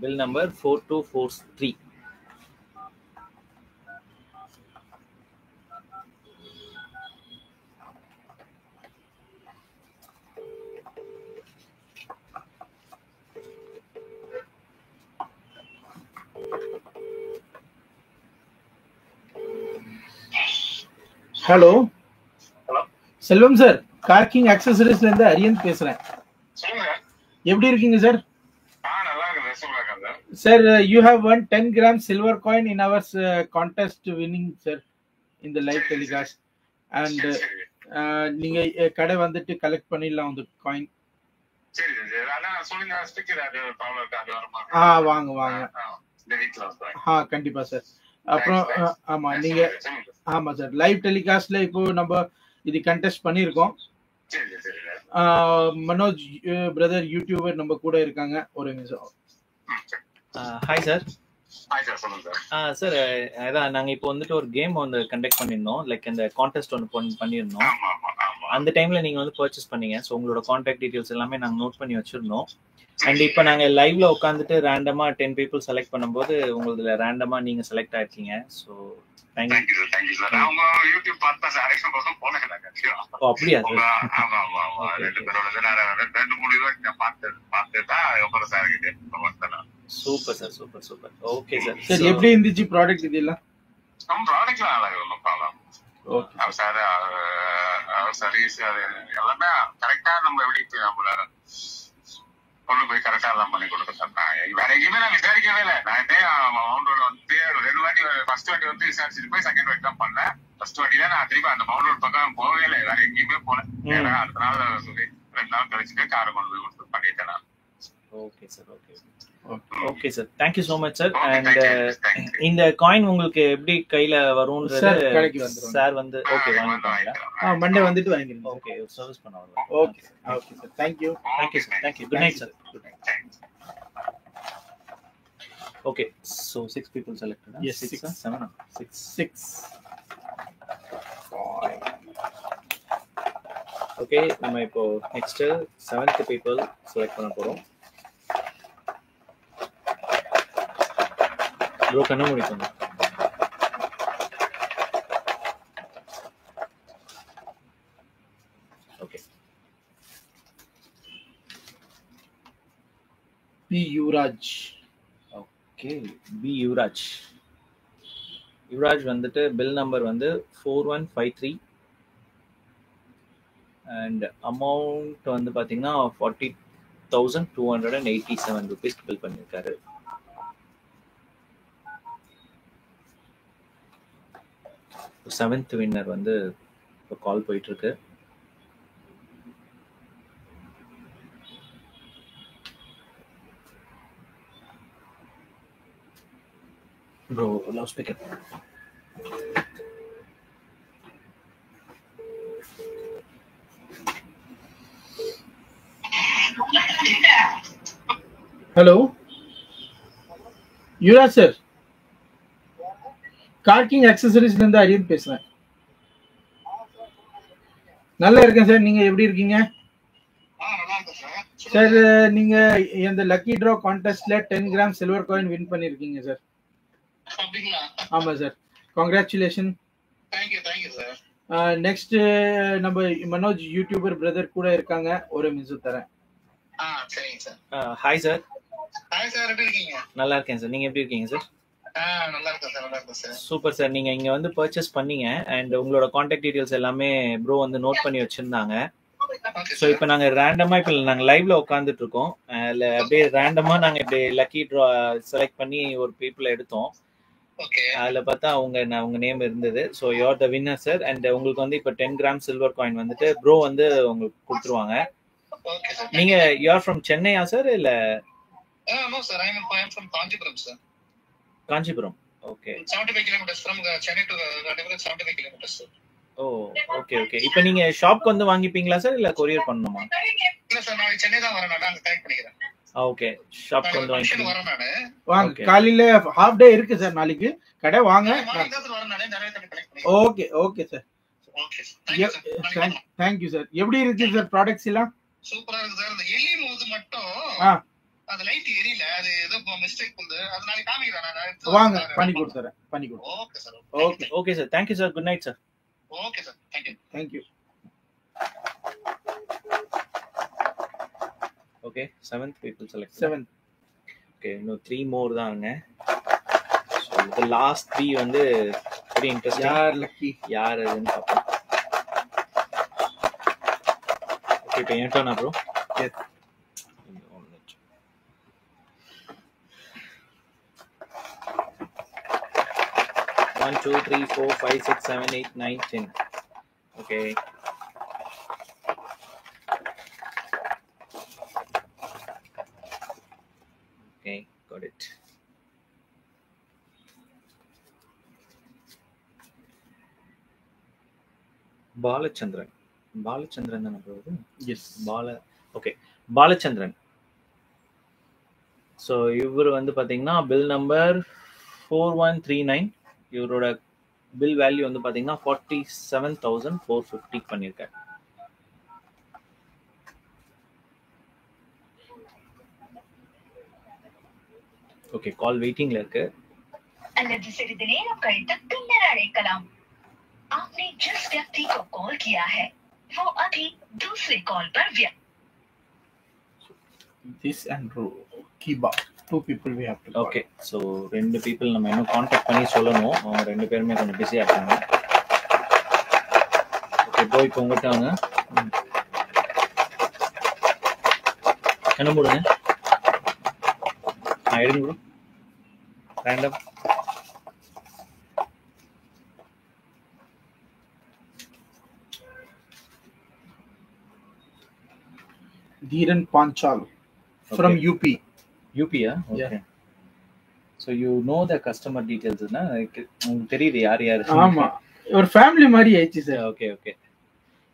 [SPEAKER 1] bill number 4243.
[SPEAKER 2] Hello.
[SPEAKER 3] Hello.
[SPEAKER 2] Selvam sir, Car King அக்சசரிஸ்ல இருந்து அரியன் பேசுறேன்.
[SPEAKER 3] சொல்லுங்க.
[SPEAKER 2] எப்படி இருக்கீங்க சார்?
[SPEAKER 3] நல்லா இருக்கேன். சொல்லுங்க.
[SPEAKER 2] Sir, you have won 10 grams silver coin in our contest winning, sir, in the live telecast. And நீங்க கடை வந்துட்டு கலெக்ட் பண்ணிடலாம் அந்த காயின்.
[SPEAKER 3] சரி சரி, அதான் சொல்லுங்க. ஸ்பீக்கர் அது ப்ராப்ளம் இருக்கு, அது வரமா?
[SPEAKER 2] வாங்க வாங்க.
[SPEAKER 3] இந்த வீக்ல வந்து.
[SPEAKER 2] கண்டிப்பா சார். அப்புறம் ஆமா, நீங்க ஆமா சார், லைவ் டெலிகாஸ்ட்ல இப்போ நம்ம இது கண்டெஸ்ட் பண்ணிருக்கோம்.
[SPEAKER 3] சரி சரி.
[SPEAKER 2] மனோஜ் பிரதர் யூடியூபர் நம்ம கூட இருக்காங்க. ஒரு நிமிஷம்.
[SPEAKER 1] Hi sir.
[SPEAKER 3] ஹாய் சார், சொல்லுங்க சார்.
[SPEAKER 1] சார், அதான் நாங்க இப்போ வந்துட்டு ஒரு கேம் வந்து கண்டக்ட் பண்ணியிருந்தோம், லைக் இந்த கான்டெஸ்ட் ஒன்று பண்ணியிருந்தோம்.
[SPEAKER 3] ஆமா ஆமா ஆமா.
[SPEAKER 1] அந்த டைம்ல நீங்க வந்து பர்ச்சேஸ் பண்ணீங்க. ஸோ உங்களோட கான்டாக்ட் டீடைல்ஸ் எல்லாமே நாங்க நோட் பண்ணி வச்சிருந்தோம். அண்ட் இப்போ நாங்க லைவ்ல உட்காந்துட்டு ரேண்டமா 10 people செலக்ட் பண்ணும்போது உங்களதுல ரேண்டமா நீங்க செலக்ட் ஆயிருக்கீங்க. So
[SPEAKER 3] thank you sir, thank you sir. நான் உங்க யூடியூப் பார்த்தா செலக்ஷன் కోసం போனேன்.
[SPEAKER 1] ஓ, அப்படியா சார்?
[SPEAKER 3] ஆமா ஆமா ஆமா. ரெண்டு பேரோட நான் 2-3 இதுவாட்டி நான் பார்த்துட்டா அப்புறம் சார் கிட்ட வந்தேன்.
[SPEAKER 1] Super sir, super super. Okay sir.
[SPEAKER 2] Sir, எப்படி இருந்துச்சு ப்ராடக்ட் இதெல்லாம்?
[SPEAKER 3] நம்ம ப்ராடக்ட்லாம் நல்லா இருக்கு, ஒன்றும் ப்ராப்ளம்.
[SPEAKER 2] ஓகே
[SPEAKER 3] சார், சர்வீஸ் அது எல்லாமே கரெக்டா நம்ம எப்படி நம்மள கொண்டு போய் கரெக்டா எல்லாம் பண்ணி கொடுத்துட்டேன். வேற எங்கேயுமே நான் விசாரிக்கவே இல்லை. நான் மவுண்டோட வந்து 2 வாட்டி, ஃபர்ஸ்ட் வாட்டி வந்து விசாரிச்சுட்டு போய் செகண்ட் வாட்டி தான் பண்ணேன். ஃபர்ஸ்ட் வாட்டி தான் நான் திருப்பி அந்த மவுண்டோட பக்கம் போகவே இல்லை, வேற எங்கேயுமே போல. ஏன்னா அடுத்த நாள் சொல்லி 2 நாள் கழிச்சுட்டு காரை கொண்டு போய் கொடுத்து பண்ணிட்டேன் நான்.
[SPEAKER 1] Okay sir, okay. Okay sir, thank you so much sir.
[SPEAKER 3] Okay,
[SPEAKER 1] and
[SPEAKER 3] thank you. Thank you.
[SPEAKER 1] இந்த காயின் உங்களுக்கு எப்படி கையில வரும்ன்றது
[SPEAKER 2] சார் கடைக்கு வந்துரும்.
[SPEAKER 1] சார் வந்து ஓகே
[SPEAKER 3] வந்து
[SPEAKER 1] வாங்கிப்பாங்களா?
[SPEAKER 3] வாங்கிக்கலாம்.
[SPEAKER 2] மண்டே வந்துட்டு வாங்கிருங்க.
[SPEAKER 1] ஓகே, சர்வீஸ் பண்ண வருவாங்க.
[SPEAKER 2] Okay okay sir, thank you.
[SPEAKER 1] Thank you sir, thank you. Good night sir.
[SPEAKER 3] Thanks.
[SPEAKER 1] Okay, so 6 people selected.
[SPEAKER 2] Yes,
[SPEAKER 1] 6
[SPEAKER 2] six.
[SPEAKER 1] 7 6.
[SPEAKER 2] 6
[SPEAKER 1] okay, நம்ம இப்போ நெக்ஸ்ட் 7th people செலக்ட் பண்ண போறோம். ப்ரோ கண்ணு முடிக்கணும். Okay,
[SPEAKER 2] B Yuvaraj.
[SPEAKER 1] Okay, B Yuvaraj. Yuvaraj வந்துட்டு பில் நம்பர் வந்து 4153 அண்ட் அமௌண்ட் வந்து பாத்தீங்கன்னா 40,287 rupees பில் பண்ணியிருக்காரு. செவன்த் வின்னர் வந்து இப்போ கால் போயிட்டு இருக்கு. Bro loud speaker.
[SPEAKER 2] Hello Yuvraj sir, Car King அக்சசரிஸ்ல இருந்து அரியன் பேசுறேன். நல்லா இருக்கேன் சார், நீங்க எப்படி இருக்கீங்க சார்? நீங்க இந்த லக்கி டிரா கான்டெஸ்ட்ல 10 கிராம் சில்வர் காயின் வின் பண்ணிருக்கீங்க சார். ஆமா sir, congratulation.
[SPEAKER 3] Thank you sir.
[SPEAKER 2] Next நம்ம மனோஜ் யூடியூபர் பிரதர் கூட இருக்காங்க, ஒரு மிஸ் தரேன்.
[SPEAKER 3] சரிங்க sir.
[SPEAKER 1] Hi sir.
[SPEAKER 3] Hi sir, எப்படி இருக்கீங்க?
[SPEAKER 1] நல்லா இருக்கேன் சார், நீங்க எப்படி இருக்கீங்க சார்?
[SPEAKER 3] நல்லா இருக்கேன் சார், நல்லா இருக்கேன் சார்.
[SPEAKER 1] Super sir. நீங்க இங்க வந்து பர்ச்சேஸ் பண்ணீங்க அண்ட் உங்களோட கான்டாக்ட் டீடைல்ஸ் எல்லாமே ப்ரோ வந்து நோட் பண்ணி வச்சிருந்தாங்க. ஸோ இப்போ நாங்க ரேண்டமா இப்போ நாங்க லைவ்ல உட்காந்துட்டு இருக்கோம். அதுல அப்படியே ரேண்டமா நாங்க இப்படி லக்கி ட்ரா செலக்ட் பண்ணி ஒரு பீப்புளை எடுத்தோம். அதுல பார்த்தா உங்க நேம் இருந்தது. So you are the winner sir. And உங்களுக்கு வந்து இப்போ 10 கிராம் சில்வர் காயின் வந்துட்டு ப்ரோ வந்து உங்களுக்கு கொடுத்துருவாங்க. நீங்க யூஆர் ஃப்ரம் சென்னையா சார் இல்ல?
[SPEAKER 3] No sir, I am from Kanchipuram sir.
[SPEAKER 1] Kanchipuram. Okay,
[SPEAKER 3] 75 kilometers from Chennai to Kanchipuram, 75 kilometers sir.
[SPEAKER 1] Oh okay okay. இப்போ நீங்க ஷாப்க்கு வந்து வாங்கிப்பீங்களா சார் இல்ல கொரியர் பண்ணணுமா?
[SPEAKER 3] இல்ல சார், நான் சென்னை தான் வரேன், நான் அங்க கனெக்ட் பண்ணிக்கிறேன்.
[SPEAKER 1] ஓகே, ஷாப்க்கு வந்து
[SPEAKER 3] ஃபங்க்ஷன்
[SPEAKER 1] வாங்கிப்பீங்க.
[SPEAKER 3] வரேன் நானு.
[SPEAKER 2] வாங்க, காலையில ஹாஃப் டே இருக்கு சார் நாளைக்கு கடை, வாங்க.
[SPEAKER 3] மார்னிங் தான் சார் வரேன் நானு, நிறைய கனெக்ட் பண்ணிக்கிறேன்.
[SPEAKER 2] Okay okay sir,
[SPEAKER 3] okay sir.
[SPEAKER 2] Thank you sir. எப்படி இருக்கு சார் ப்ராடக்ட்ஸ் எல்லாம்?
[SPEAKER 3] சூப்பரா இருக்கு சார். அந்த எரியும் போது மட்டும் அந்த லைட் எரியல, அது ஏதோ மிஸ்டேக் வந்து அது நாளைக்கு காமிக்கிறேன் நான்.
[SPEAKER 2] வாங்க, பண்ணி கொடுத்துறேன், பண்ணி கொடுத்துறேன்.
[SPEAKER 3] Okay sir.
[SPEAKER 2] Okay
[SPEAKER 1] okay sir, thank you sir. Good night sir.
[SPEAKER 3] Okay sir, thank you.
[SPEAKER 2] Thank you.
[SPEAKER 1] Okay, 7th people select.
[SPEAKER 2] 7.
[SPEAKER 1] Okay, இன்னும் 3 more தாங்க. ஸோ இந்த லாஸ்ட் 3 வந்து வெரி இன்ட்ரெஸ்டிங்.
[SPEAKER 2] யார் லக்கி,
[SPEAKER 1] யார் அதுன்னு பார்ப்போம். ஓகே, இப்போ என் டர்னா bro?
[SPEAKER 2] S.
[SPEAKER 1] 1 2 3 4 5 6 7 8 9 10. Okay. Okay, got it. Balachandran. Balachandran தானே ப்ரோ இது?
[SPEAKER 2] எஸ்.
[SPEAKER 1] ஓகே, பாலச்சந்திரன். ஸோ இவர் வந்து பார்த்தீங்கன்னா பில் நம்பர் 4139. இவரோட பில் வேல்யூ வந்து பார்த்தீங்கன்னா 47,450 பண்ணியிருக்காரு. ஓகே, கால் வெயிட்டிங்ல இருக்கு.
[SPEAKER 4] அல்லது சிறிது நேரம் கழித்து பின்னர் அழைக்கலாம். आपने जिस व्यक्ति को कॉल किया है वो अभी दूसरे कॉल पर
[SPEAKER 2] This and Kiba, 2 people we have to call.
[SPEAKER 1] Okay, so 2 people நம்ம இன்னும் காண்டாக்ட் பண்ணி சொல்லணும். அவங்க 2 பேருமே கொஞ்சம் பிஸியாக இருக்காங்க. ஓகே ப்ரோ, இப்போ உங்கள்கிட்ட வாங்க. என்ன போடுங்க? எடுங்க bro, random.
[SPEAKER 2] Dhiran Panchal from UP.
[SPEAKER 1] யூபியா? Okay. So you know the customer டீடைல்ஸ்னா உங்களுக்கு தெரியுது யார் யார்.
[SPEAKER 2] ஆமா, ஒரு ஃபேமிலி மாதிரி ஆயிடுச்சு சார்.
[SPEAKER 1] Okay okay.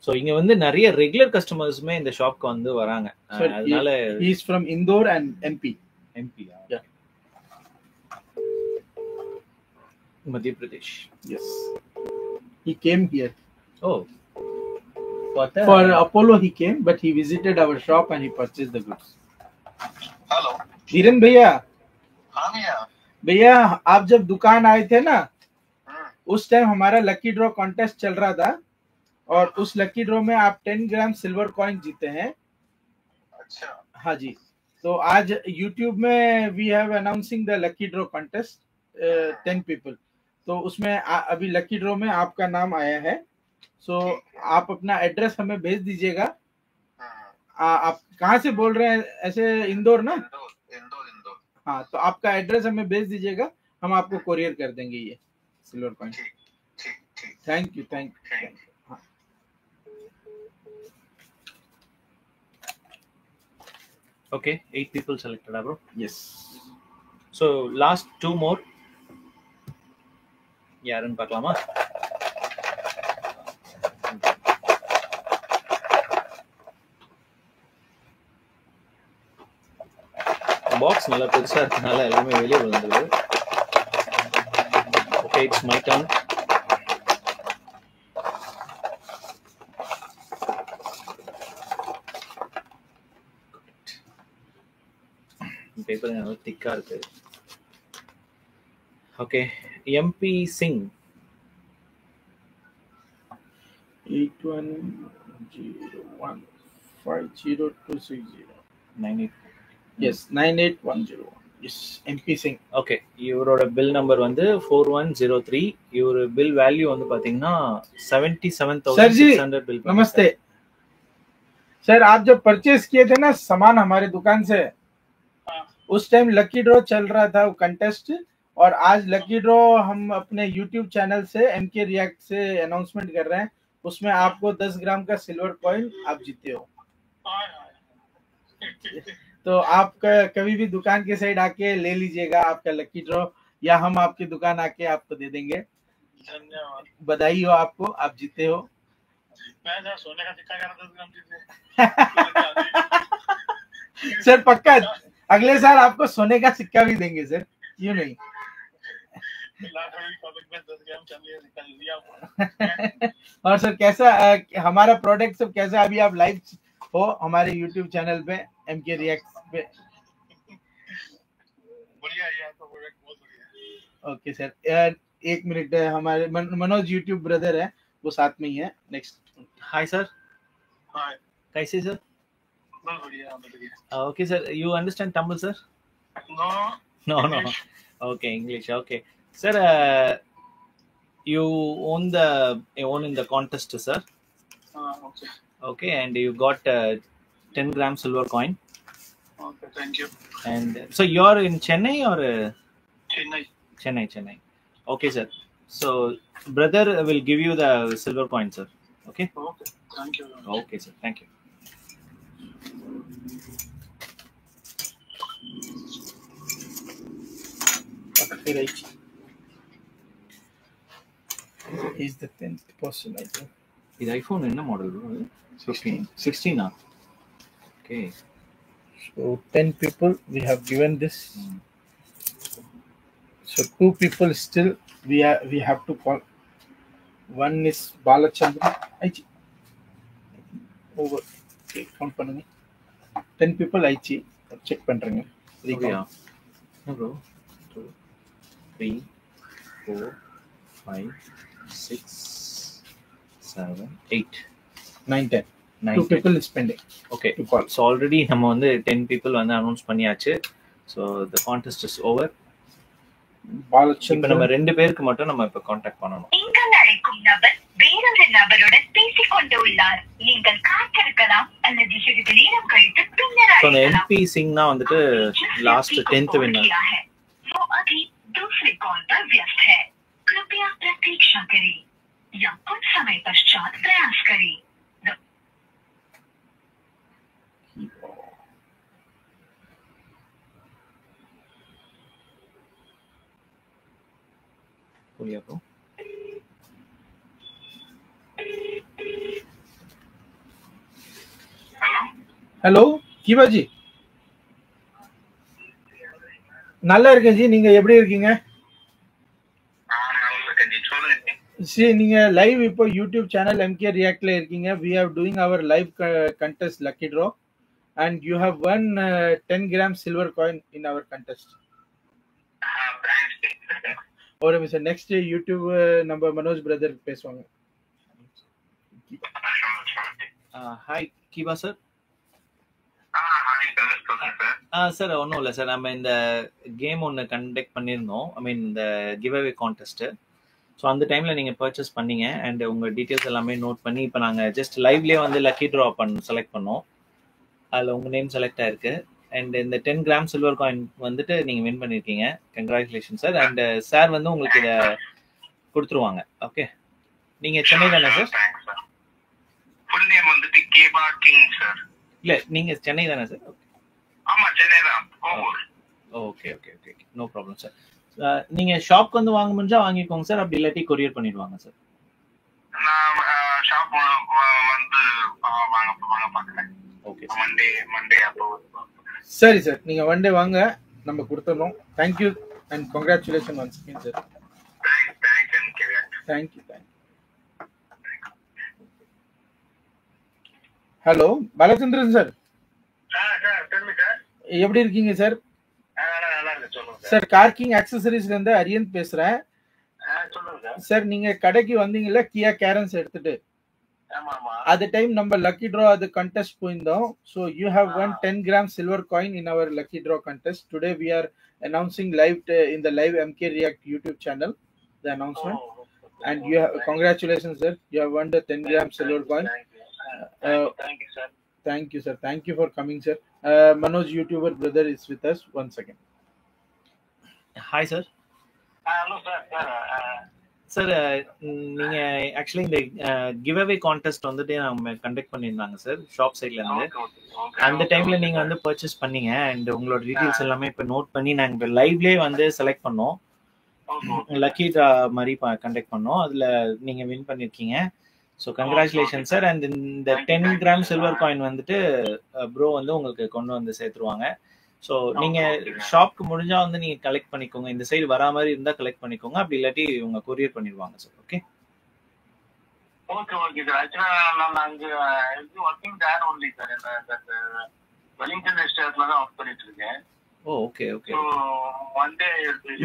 [SPEAKER 1] ஸோ இங்க வந்து நிறைய ரெகுலர் கஸ்டமர்ஸுமே இந்த ஷாப்க்கு வந்து வராங்க. அதனால
[SPEAKER 2] he is from Indore and MP.
[SPEAKER 1] Yeah. Madhya Pradesh.
[SPEAKER 2] Yes. He came here.
[SPEAKER 1] Oh.
[SPEAKER 2] For Apollo he came, but he visited our shop and he purchased the goods.
[SPEAKER 3] Hello
[SPEAKER 2] Dhiren भैया,
[SPEAKER 3] हाँ भैया
[SPEAKER 2] भैया आप जब दुकान आए थे ना, उस टाइम हमारा लकी ड्रॉ कॉन्टेस्ट चल रहा था और उस लकी ड्रॉ में आप 10 ग्राम सिल्वर कॉइन जीते हैं.
[SPEAKER 3] अच्छा
[SPEAKER 2] हाँ जी, तो आज YouTube में we have announcing the lucky draw contest 10 people. तो उसमें अभी लकी ड्रॉ में आपका नाम आया है. सो आप अपना एड्रेस हमें भेज दीजिएगा. आप कहाँ से बोल रहे हैं? ऐसे इंदौर ना?
[SPEAKER 3] इंदौर.
[SPEAKER 2] हाँ, तो आपका एड्रेस हमें भेज दीजिएगा, हम आपको कोरियर कर देंगे ये सिल्वर कॉइन.
[SPEAKER 3] ठीक.
[SPEAKER 2] Thank you. हाँ.
[SPEAKER 1] Okay, 8 people selected, bro.
[SPEAKER 2] Yes.
[SPEAKER 1] So last 2 more. யாருன்னு பார்க்கலாமா? பாக்ஸ் நல்லா பெருசா இருக்கனால எல்லாமே வெளியே விழுந்துருது. Okay, it's my turn. Paper நல்லா திக்கா இருக்கு. Okay, MP Singh
[SPEAKER 2] 8101502260.
[SPEAKER 1] 98.
[SPEAKER 2] Yes, 98101. Yes, MP Singh.
[SPEAKER 1] Okay, இவரோட பில் நம்பர் வந்து 4103. இவரு பில் வேல்யூ வந்து பாத்தீங்கன்னா 77,600 பில்.
[SPEAKER 2] नमस्ते सर, आप जब परचेस किए थे ना सामान हमारे दुकान से, उस टाइम लकी ड्रॉ चल रहा था वो कंटेस्ट, और आज लकी ड्रॉ हम अपने YouTube चैनल से MK रिएक्ट से अनाउंसमेंट कर रहे हैं. उसमें आपको 10 ग्राम का सिल्वर कॉइन आप जीते हो. तो आप कभी भी दुकान के साइड आके ले लीजिएगा आपका लकी ड्रॉ, या हम आपकी दुकान आके आपको दे देंगे.
[SPEAKER 3] धन्यवाद.
[SPEAKER 2] बधाई हो आपको, आप जीते हो.
[SPEAKER 3] मैं सोने का सिक्का 10 ग्राम जीते.
[SPEAKER 2] सर पक्का अगले साल आपको सोने का सिक्का भी देंगे सर, क्यों नहीं. और सर कैसा हमारा प्रोडक्ट सब कैसा, अभी आप लाइव हो हमारे YouTube चैनल पे MK रिएक्ट पे.
[SPEAKER 3] बढ़िया यार, तो प्रोडक्ट बहुत बढ़िया है.
[SPEAKER 2] ओके सर, एक मिनट, हमारे मनोज YouTube ब्रदर है, वो साथ में ही है. नेक्स्ट.
[SPEAKER 1] Hi sir.
[SPEAKER 3] हाय.
[SPEAKER 1] कैसे सर?
[SPEAKER 3] बहुत बढ़िया.
[SPEAKER 1] Okay sir, you understand Tamil sir?
[SPEAKER 3] No.
[SPEAKER 1] No. Okay, English. Okay. Sir, you won in the contest, sir.
[SPEAKER 3] Okay.
[SPEAKER 1] Okay, and you got 10 gram silver coin.
[SPEAKER 3] Okay, thank you.
[SPEAKER 1] And so you're in Chennai or? Chennai. Okay, sir. So brother will give you the silver coin, sir. Okay.
[SPEAKER 3] Okay, thank you.
[SPEAKER 1] Okay, sir. Thank you.
[SPEAKER 2] He's the 10th person, I think.
[SPEAKER 1] Is iPhone என்ன model? 16. Okay.
[SPEAKER 2] So 10 people we have given this. So 2 people still we have to call. One is Balachandra. Over. Okay, count பண்ணுங்க. 10 people ஆயிச்சு. Check பண்றேங்க.
[SPEAKER 1] Okay. No bro. 2 3 4 5 6 7 8
[SPEAKER 2] 9 10. 2
[SPEAKER 1] 9
[SPEAKER 2] people is pending.
[SPEAKER 1] Okay.
[SPEAKER 2] To call.
[SPEAKER 1] So already நம்ம வந்து 10 people வந்து announce பண்ணியாச்சு. So the contest is over. இப்ப
[SPEAKER 2] பாலச்சந்திரன்
[SPEAKER 1] நம்ம 2 பேருக்கு மட்டும் நம்ம இப்ப கான்டாக்ட் பண்ணனும்.
[SPEAKER 4] நீங்கள் அழைக்கும் நபர் வேறொரு நபருடன் பேசிக் கொண்டு உள்ளார். நீங்கள் காத்திருக்கலாம் அல்லது சிறிது நேரம் கழித்து பின்னர்
[SPEAKER 1] So the
[SPEAKER 4] அழைக்கலாம்.
[SPEAKER 1] MP சிங்னா வந்துட்டு லாஸ்ட் 10th winner.
[SPEAKER 4] वो अभी दूसरे कॉल पर व्यस्त है. कृपया प्रतीक्षा करें या कुछ समय पश्चात प्रयास करें.
[SPEAKER 1] புரியா ப்ரோ?
[SPEAKER 2] ஹலோ கிவாஜி, நல்லா இருக்கேன் ஜி. நீங்க எப்படி இருக்கீங்க? சரி, நீங்க லைவ் இப்போ யூடியூப் சேனல் MK Reactல இருக்கீங்க. We are doing our live contest lucky draw and you have won 10 gram silver coin in our contest. ஒரு நிமிஷம், நெக்ஸ்ட் யூடியூப் நம்ம மனோஜ் பிரதர் பேசுவாங்க.
[SPEAKER 1] ஹாய் கிவா சார். சார் ஒன்றும் இல்லை சார், நம்ம இந்த கேம் ஒன்று கண்டக்ட் பண்ணியிருந்தோம். ஐ மீன் இந்த கிவ் அவே கான்டெஸ்ட்டு. ஸோ அந்த டைமில் நீங்கள் பர்ச்சேஸ் பண்ணீங்க அண்ட் உங்கள் டீட்டெயில்ஸ் எல்லாமே நோட் பண்ணி இப்போ நாங்கள் ஜஸ்ட் லைவ்லேயே வந்து லக்கி ட்ரா செலக்ட் பண்ணோம். அதில் உங்கள் நேம் செலக்ட் ஆயிருக்கு அண்ட் இந்த 10 கிராம் சில்வர் காயின் வந்துட்டு நீங்கள் வின் பண்ணியிருக்கீங்க. Congratulation sir. அண்ட் சார் வந்து உங்களுக்கு இதை கொடுத்துருவாங்க. ஓகே, நீங்கள் சென்னை தானே சார்?
[SPEAKER 3] ஃபுல் நேம் வந்துட்டு கேபா கிங் சார்.
[SPEAKER 1] இல்லை, நீங்கள் சென்னை தானே சார்?
[SPEAKER 3] ஆமா, சென்னை தான்.
[SPEAKER 1] Okay okay okay, no problem sir. நீங்க ஷாப்க்கு வந்து வாங்க முடிஞ்சா வாங்கிக்கோங்க சார், அப்படி இல்லாட்டி கொரியர் பண்ணிடுவாங்க சார்.
[SPEAKER 3] நான் ஷாப் வந்து வாங்க பார்க்குறேன்.
[SPEAKER 1] ஓகே,
[SPEAKER 3] மண்டே அப்போ.
[SPEAKER 2] சரி சார், நீங்க ஒன் டே வாங்க, நம்ம கொடுத்துறோம். Thank you and congratulation once again sir. Thank you. Hello Balachandran sir, எப்படி இருக்கீங்க சார்? சார், கார்கிங் ஆக்சசரிஸ்ல இருந்து அரியன் பேசுறேன் சார். நீங்க கடைக்கு வந்தீங்கல்ல கியா கேரன்ஸ் எடுத்துட்டு, at the time நம்ம lucky draw அது contest போயிருந்தோம். So you have won 10 gram silver coin in our lucky draw contest. Today we are announcing live in the live MK React YouTube channel the announcement. And you have, congratulations sir, you have won the 10 gram silver coin.
[SPEAKER 3] Thank you sir.
[SPEAKER 2] Thank you sir, thank you for coming sir. Manoj YouTuber brother is with us. One second.
[SPEAKER 1] Hi sir.
[SPEAKER 3] Hello sir.
[SPEAKER 1] Sir, நீங்க actually இந்த give away contest வந்துட்டு நம்ம conduct பண்ணியிருந்தாங்க sir shop சைட்ல இருந்து. அந்த டைம்ல நீங்க வந்து பர்ச்சேஸ் பண்ணீங்க அண்ட் உங்களோட டீடைல்ஸ் எல்லாமே இப்போ நோட் பண்ணி நாங்கள் இப்போ லைவ்லேயே வந்து செலக்ட் பண்ணோம். லக்கி ட்ரா மாதிரி கண்டக்ட் பண்ணோம். அதுல நீங்க வின் பண்ணிருக்கீங்க. So congratulation sir. அண்ட் இந்த 10 கிராம் சில்வர் காயின் வந்துட்டு ப்ரோ வந்து உங்களுக்கு கொண்டு வந்து சேர்த்துருவாங்க. ஸோ நீங்க ஷாப்க்கு முடிஞ்சா வந்து நீங்க கலெக்ட் பண்ணிக்கோங்க. இந்த சைடு வரா மாதிரி இருந்தா கலெக்ட் பண்ணிக்கோங்க, அப்படி இல்லாட்டி உங்க கொரியர் பண்ணிடுவாங்க சார். Okay
[SPEAKER 3] okay sir. ஆக்சுவலா நான் அங்க working there only sir. Wellington எஸ்டேட்ல தான் ஒர்க் பண்ணிட்டு இருக்கேன்.
[SPEAKER 1] Okay okay.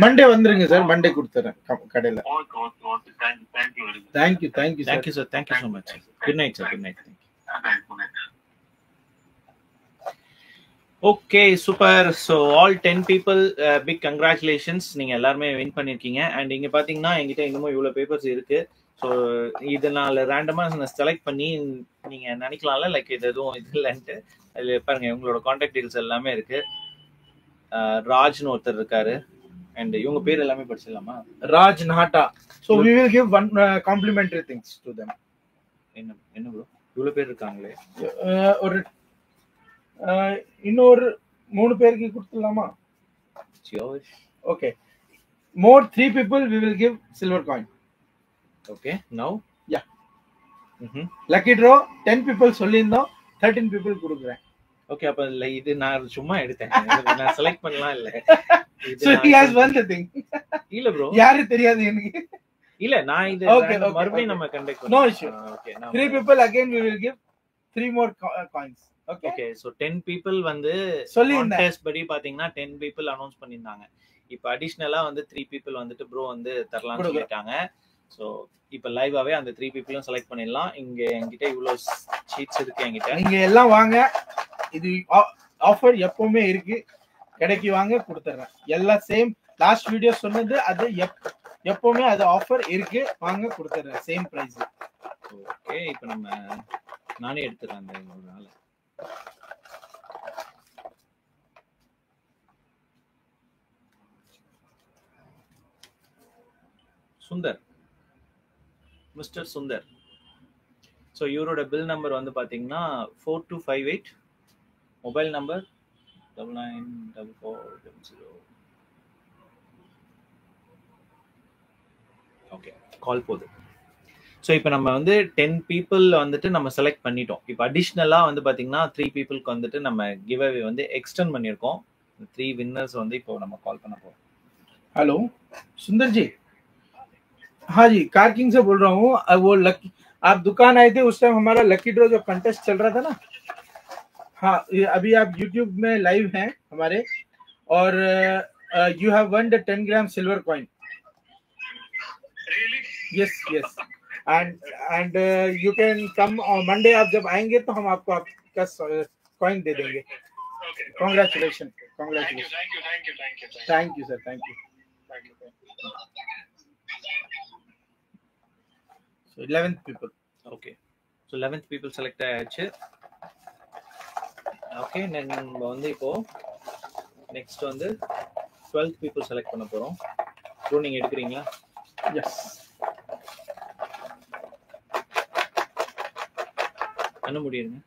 [SPEAKER 2] மண்டே வந்துருங்க சார், மண்டே கொடுத்துறேன் கடையில.
[SPEAKER 3] Okay okay okay. Thank you very much.
[SPEAKER 2] Thank you
[SPEAKER 1] sir. Thank you so much. Good night sir. Good night. Okay, super. So all 10 people big congratulations. நீங்கள் எல்லாருமே win பண்ணியிருக்கீங்க. அண்ட் இங்கே பார்த்தீங்கன்னா என்கிட்ட இன்னமும் இவ்வளோ பேப்பர்ஸ் இருக்கு. ஸோ இதை நான் ரேண்டமாக செலக்ட் பண்ணி நீங்கள் நினைக்கலாம்ல லைக் இது எதுவும் இது இல்லைன்ட்டு. அதில் பாருங்க உங்களோட கான்டாக்ட் டீடைல்ஸ் எல்லாமே இருக்கு. ராஜ்னு ஒருத்தர் இருக்காரு அண்ட் இவங்க பேர் எல்லாமே படிச்சிடலாமா?
[SPEAKER 2] ராஜ் நாட்டா. So we will give one complimentary things to them.
[SPEAKER 1] என்ன ப்ரோ இவ்வளோ பேர் இருக்காங்களே?
[SPEAKER 2] ஒரு இன்னொரு 3 பேருக்கு கொடுத்துடலாமா? Okay, more 3 people we will give silver coin.
[SPEAKER 1] Okay, now
[SPEAKER 2] yeah. Lucky draw 10 people சொல்லிருந்தோம், 13 people கொடுக்குறேன்.
[SPEAKER 1] ஓகே, அப்ப இது நான் சும்மா எடுத்தேன், நான் செலக்ட் பண்ணலாம் இல்ல.
[SPEAKER 2] So he has won the thing.
[SPEAKER 1] இல்ல bro,
[SPEAKER 2] யாரு தெரியாது எனக்கு.
[SPEAKER 1] இல்ல நான் இது மறுபடியும் நம்ம கண்டக்ட்
[SPEAKER 2] பண்ணோம். No issue. Okay, now 3 people again we will give 3 more coins.
[SPEAKER 1] Okay, so 10 people வந்து contest படி பாத்தீங்கன்னா 10 people அனௌன்ஸ் பண்ணிருந்தாங்க. இப்போ அடிஷனலா வந்து 3 people வந்துட்டு ப்ரோ வந்து தரலாம்னு சொல்லிட்டாங்க. சோ இப்போ லைவாவே அந்த 3 peopleம் செலக்ட் பண்ணிடலாம். இங்க என்கிட்ட இவ்ளோ ஷீட்ஸ் இருக்கு என்கிட்ட.
[SPEAKER 2] நீங்க எல்லாம் வாங்க, இது ஆஃபர் எப்பவுமே இருக்கு. கடைக்கு வாங்க கொடுத்துறேன். எல்லாம் சேம் லாஸ்ட் வீடியோ சொன்னது, அது எப்பவுமே அது ஆஃபர் இருக்கு. வாங்க கொடுத்துறேன் சேம் பிரைஸ்.
[SPEAKER 1] ஓகே, இப்போ நம்ம நானே எடுத்துறேன் அந்த ஒரு நாள். சுந்தர், மிஸ்டர் சுந்தர். ஸோ இவரோட பில் நம்பர் வந்து பார்த்தீங்கன்னா 4258, மொபைல் நம்பர் 994400. ஓகே, கால் போகுது. ஸோ இப்போ நம்ம வந்து 10 பீப்புள் வந்துட்டு நம்ம செலக்ட் பண்ணிட்டோம். இப்போ அடிஷ்னலாக வந்து பார்த்தீங்கன்னா 3 பீப்புளுக்கு வந்துட்டு நம்ம கிவ் அவே வந்து எக்ஸ்டெண்ட் பண்ணியிருக்கோம். 3 வின்னர்ஸ் வந்து இப்போ நம்ம கால் பண்ண போகிறோம்.
[SPEAKER 2] हेलो सुंदर जी, हाँ जी, कार किंग से बोल रहा हूँ। वो लकी, आप दुकान आए थे उस टाइम, हमारा लकी ड्रॉ जो कंटेस्ट चल रहा था ना, हाँ, अभी आप YouTube में लाइव हैं हमारे, और you have one the 10 gram silver coin. Yes yes, and you can come on Monday. आप जब आएंगे तो हम आपको आपका कॉइन दे देंगे। Congratulation, congratulation, thank you sir, thank you. So 11th people.
[SPEAKER 1] Okay, so 11th people select ஆயாச்சு. Okay, நம்ம வந்து இப்போ நெக்ஸ்ட் வந்து 12th people select பண்ண போறோம். ப்ரோ நீங்க எடுக்கிறீங்களா?
[SPEAKER 2] எஸ்,
[SPEAKER 1] பண்ண முடியுங்க.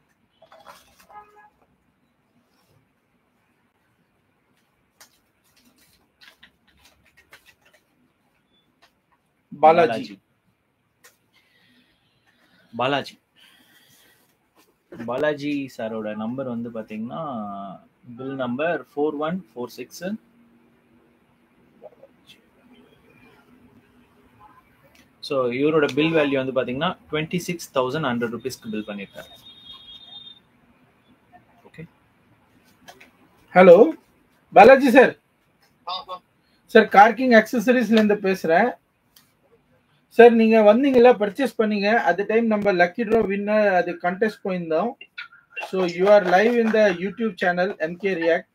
[SPEAKER 2] பாலாஜி.
[SPEAKER 1] பாலாஜி சாரோட நம்பர் வந்து பாத்தீங்கன்னா பில் நம்பர் 4146. ஸோ இவரோட பில் வேல்யூ வந்து பாத்தீங்கன்னா 26,100 rupeesக்கு பில் பண்ணிருக்காரு. Okay,
[SPEAKER 2] hello Balaji sir. Sir car King அக்சசரிஸ்ல இருந்து பேசுறேன் சார். நீங்க வந்தீங்கல்ல, பர்ச்சேஸ் பண்ணீங்க, அந்த டைம் நம்ம லக்கி ட்ரா வின்னர் அது கண்டெஸ்ட் போயிருந்தோம். So you are live in the YouTube channel MK React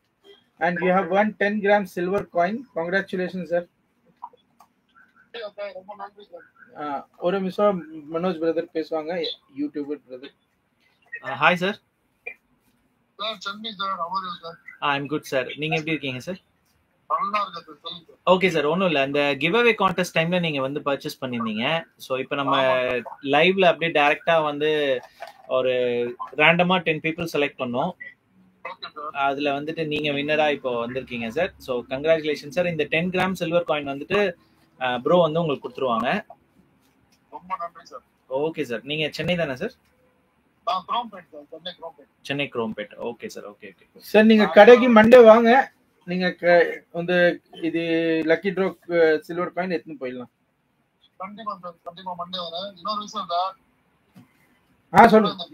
[SPEAKER 2] and you have won 10 gram silver coin. Congratulations sir. ஒரு நிமிஷம், மனோஜ் பிரதர் பேசுவாங்க, YouTuber brother.
[SPEAKER 1] Hi sir.
[SPEAKER 3] Sir Chennai sir, அவர் sir.
[SPEAKER 1] I'm good sir. நீங்க எப்படி இருக்கீங்க sir?
[SPEAKER 3] நல்லா இருக்கு sir, சொல்லுங்க.
[SPEAKER 1] ஓகே சார், ஒன்றும் இல்லை. அந்த கிவ் அவே கான்டெஸ்ட் டைம்ல நீங்க வந்து பர்ச்சேஸ் பண்ணியிருந்தீங்க. ஸோ இப்போ நம்ம லைவ்ல அப்படியே டைரக்டா வந்து ஒரு ரேண்டமா 10 people செலக்ட் பண்ணோம். அதுல வந்துட்டு நீங்க வின்னரா இப்போ வந்திருக்கீங்க சார். So congratulation sir. இந்த 10 கிராம் சில்வர் காயின் வந்துட்டு ப்ரோ வந்து உங்களுக்கு கொடுத்துருவாங்க.
[SPEAKER 3] ரொம்ப நன்றி சார்.
[SPEAKER 1] Okay sir. நீங்க சென்னை தானே sir?
[SPEAKER 3] Chromepet sir, Chennai Chromepet.
[SPEAKER 1] Chennai Chromepet. Okay sir, okay okay
[SPEAKER 2] sir. நீங்க கடைக்கு மண்டே வாங்க, நீங்க வந்து இது லக்கி ட்ரா சில்வர் காயின் எடுத்துன்னு போயிடலாம்.
[SPEAKER 3] கண்டிப்பா சார், கண்டிப்பா மண்டே வரேன். இன்னொரு விஷயம் சார்,
[SPEAKER 2] சொல்லுங்க.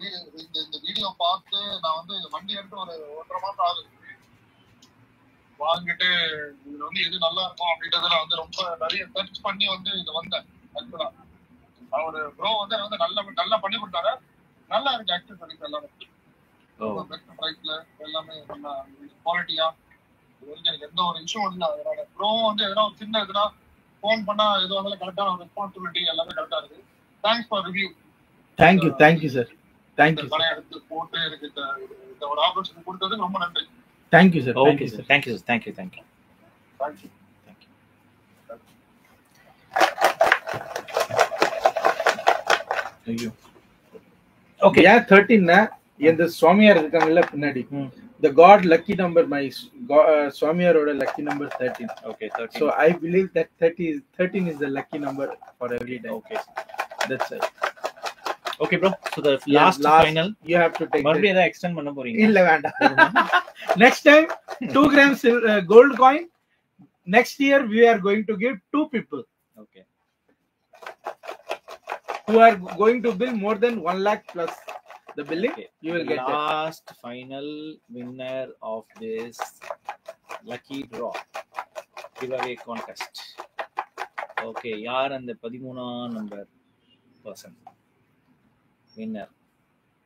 [SPEAKER 3] இந்த வீடியோ பார்த்து நான் வந்து வண்டி எடுத்து ஒரு 1.5 மாசம் ஆகுது. வாங்கிட்டு இதுல வந்து எது நல்லா இருக்கும் அப்படின்றதுல வந்து ரொம்ப நிறைய சர்ச் பண்ணி வந்து இது வந்தேன். ஆக்சுவலா அவரு ப்ரோ வந்து நல்லா பண்ணி கொடுத்தாரு. நல்லா இருக்கு ஆக்சஸரிஸ் எல்லாமே. பெஸ்ட் பிரைஸ்ல எல்லாமே நல்லா குவாலிட்டியா. இது வந்து எனக்கு எந்த ஒரு இஷ்யூ இல்லை. அதனால ப்ரோ வந்து எதனா ஒரு சின்ன எதுனா ஃபோன் பண்ணா எது வந்தாலும் கரெக்டான ஒரு ரெஸ்பான்சிபிலிட்டி எல்லாமே கரெக்டா இருக்கு. Thanks for review.
[SPEAKER 2] Thank you sir, thank you.
[SPEAKER 3] கடை எடுத்து போட்டு எனக்கு இந்த ஒரு ஆப்பர்ச்சுனிட்டி கொடுத்ததுக்கு ரொம்ப நன்றி.
[SPEAKER 2] Thank you sir.
[SPEAKER 1] Okay sir, thank you sir, thank you thank you
[SPEAKER 3] thank you.
[SPEAKER 1] ஐயோ.
[SPEAKER 2] ஓகே, ஏன் 13னா இந்த சுவாமியார் இருக்காங்கல்ல பின்னாடி, the god lucky number, my சுவாமியாரோட lucky number 13.
[SPEAKER 1] Okay, 13.
[SPEAKER 2] So I believe that 13 is the lucky number for every day.
[SPEAKER 1] Okay,
[SPEAKER 2] that's it.
[SPEAKER 1] Okay bro, so the last final
[SPEAKER 2] you have to take.
[SPEAKER 1] மறுபடியும் ஏதாவது extend பண்ண போறீங்க?
[SPEAKER 2] இல்ல வேண்டாம். Next time 2 grams gold coin. Next year we are going to give 2 people.
[SPEAKER 1] Okay.
[SPEAKER 2] Who are going to bill more than 1 lakh plus the billing. Okay. You will get
[SPEAKER 1] last final winner of this lucky draw giveaway contest. Okay, yaar and the 13 number person winner,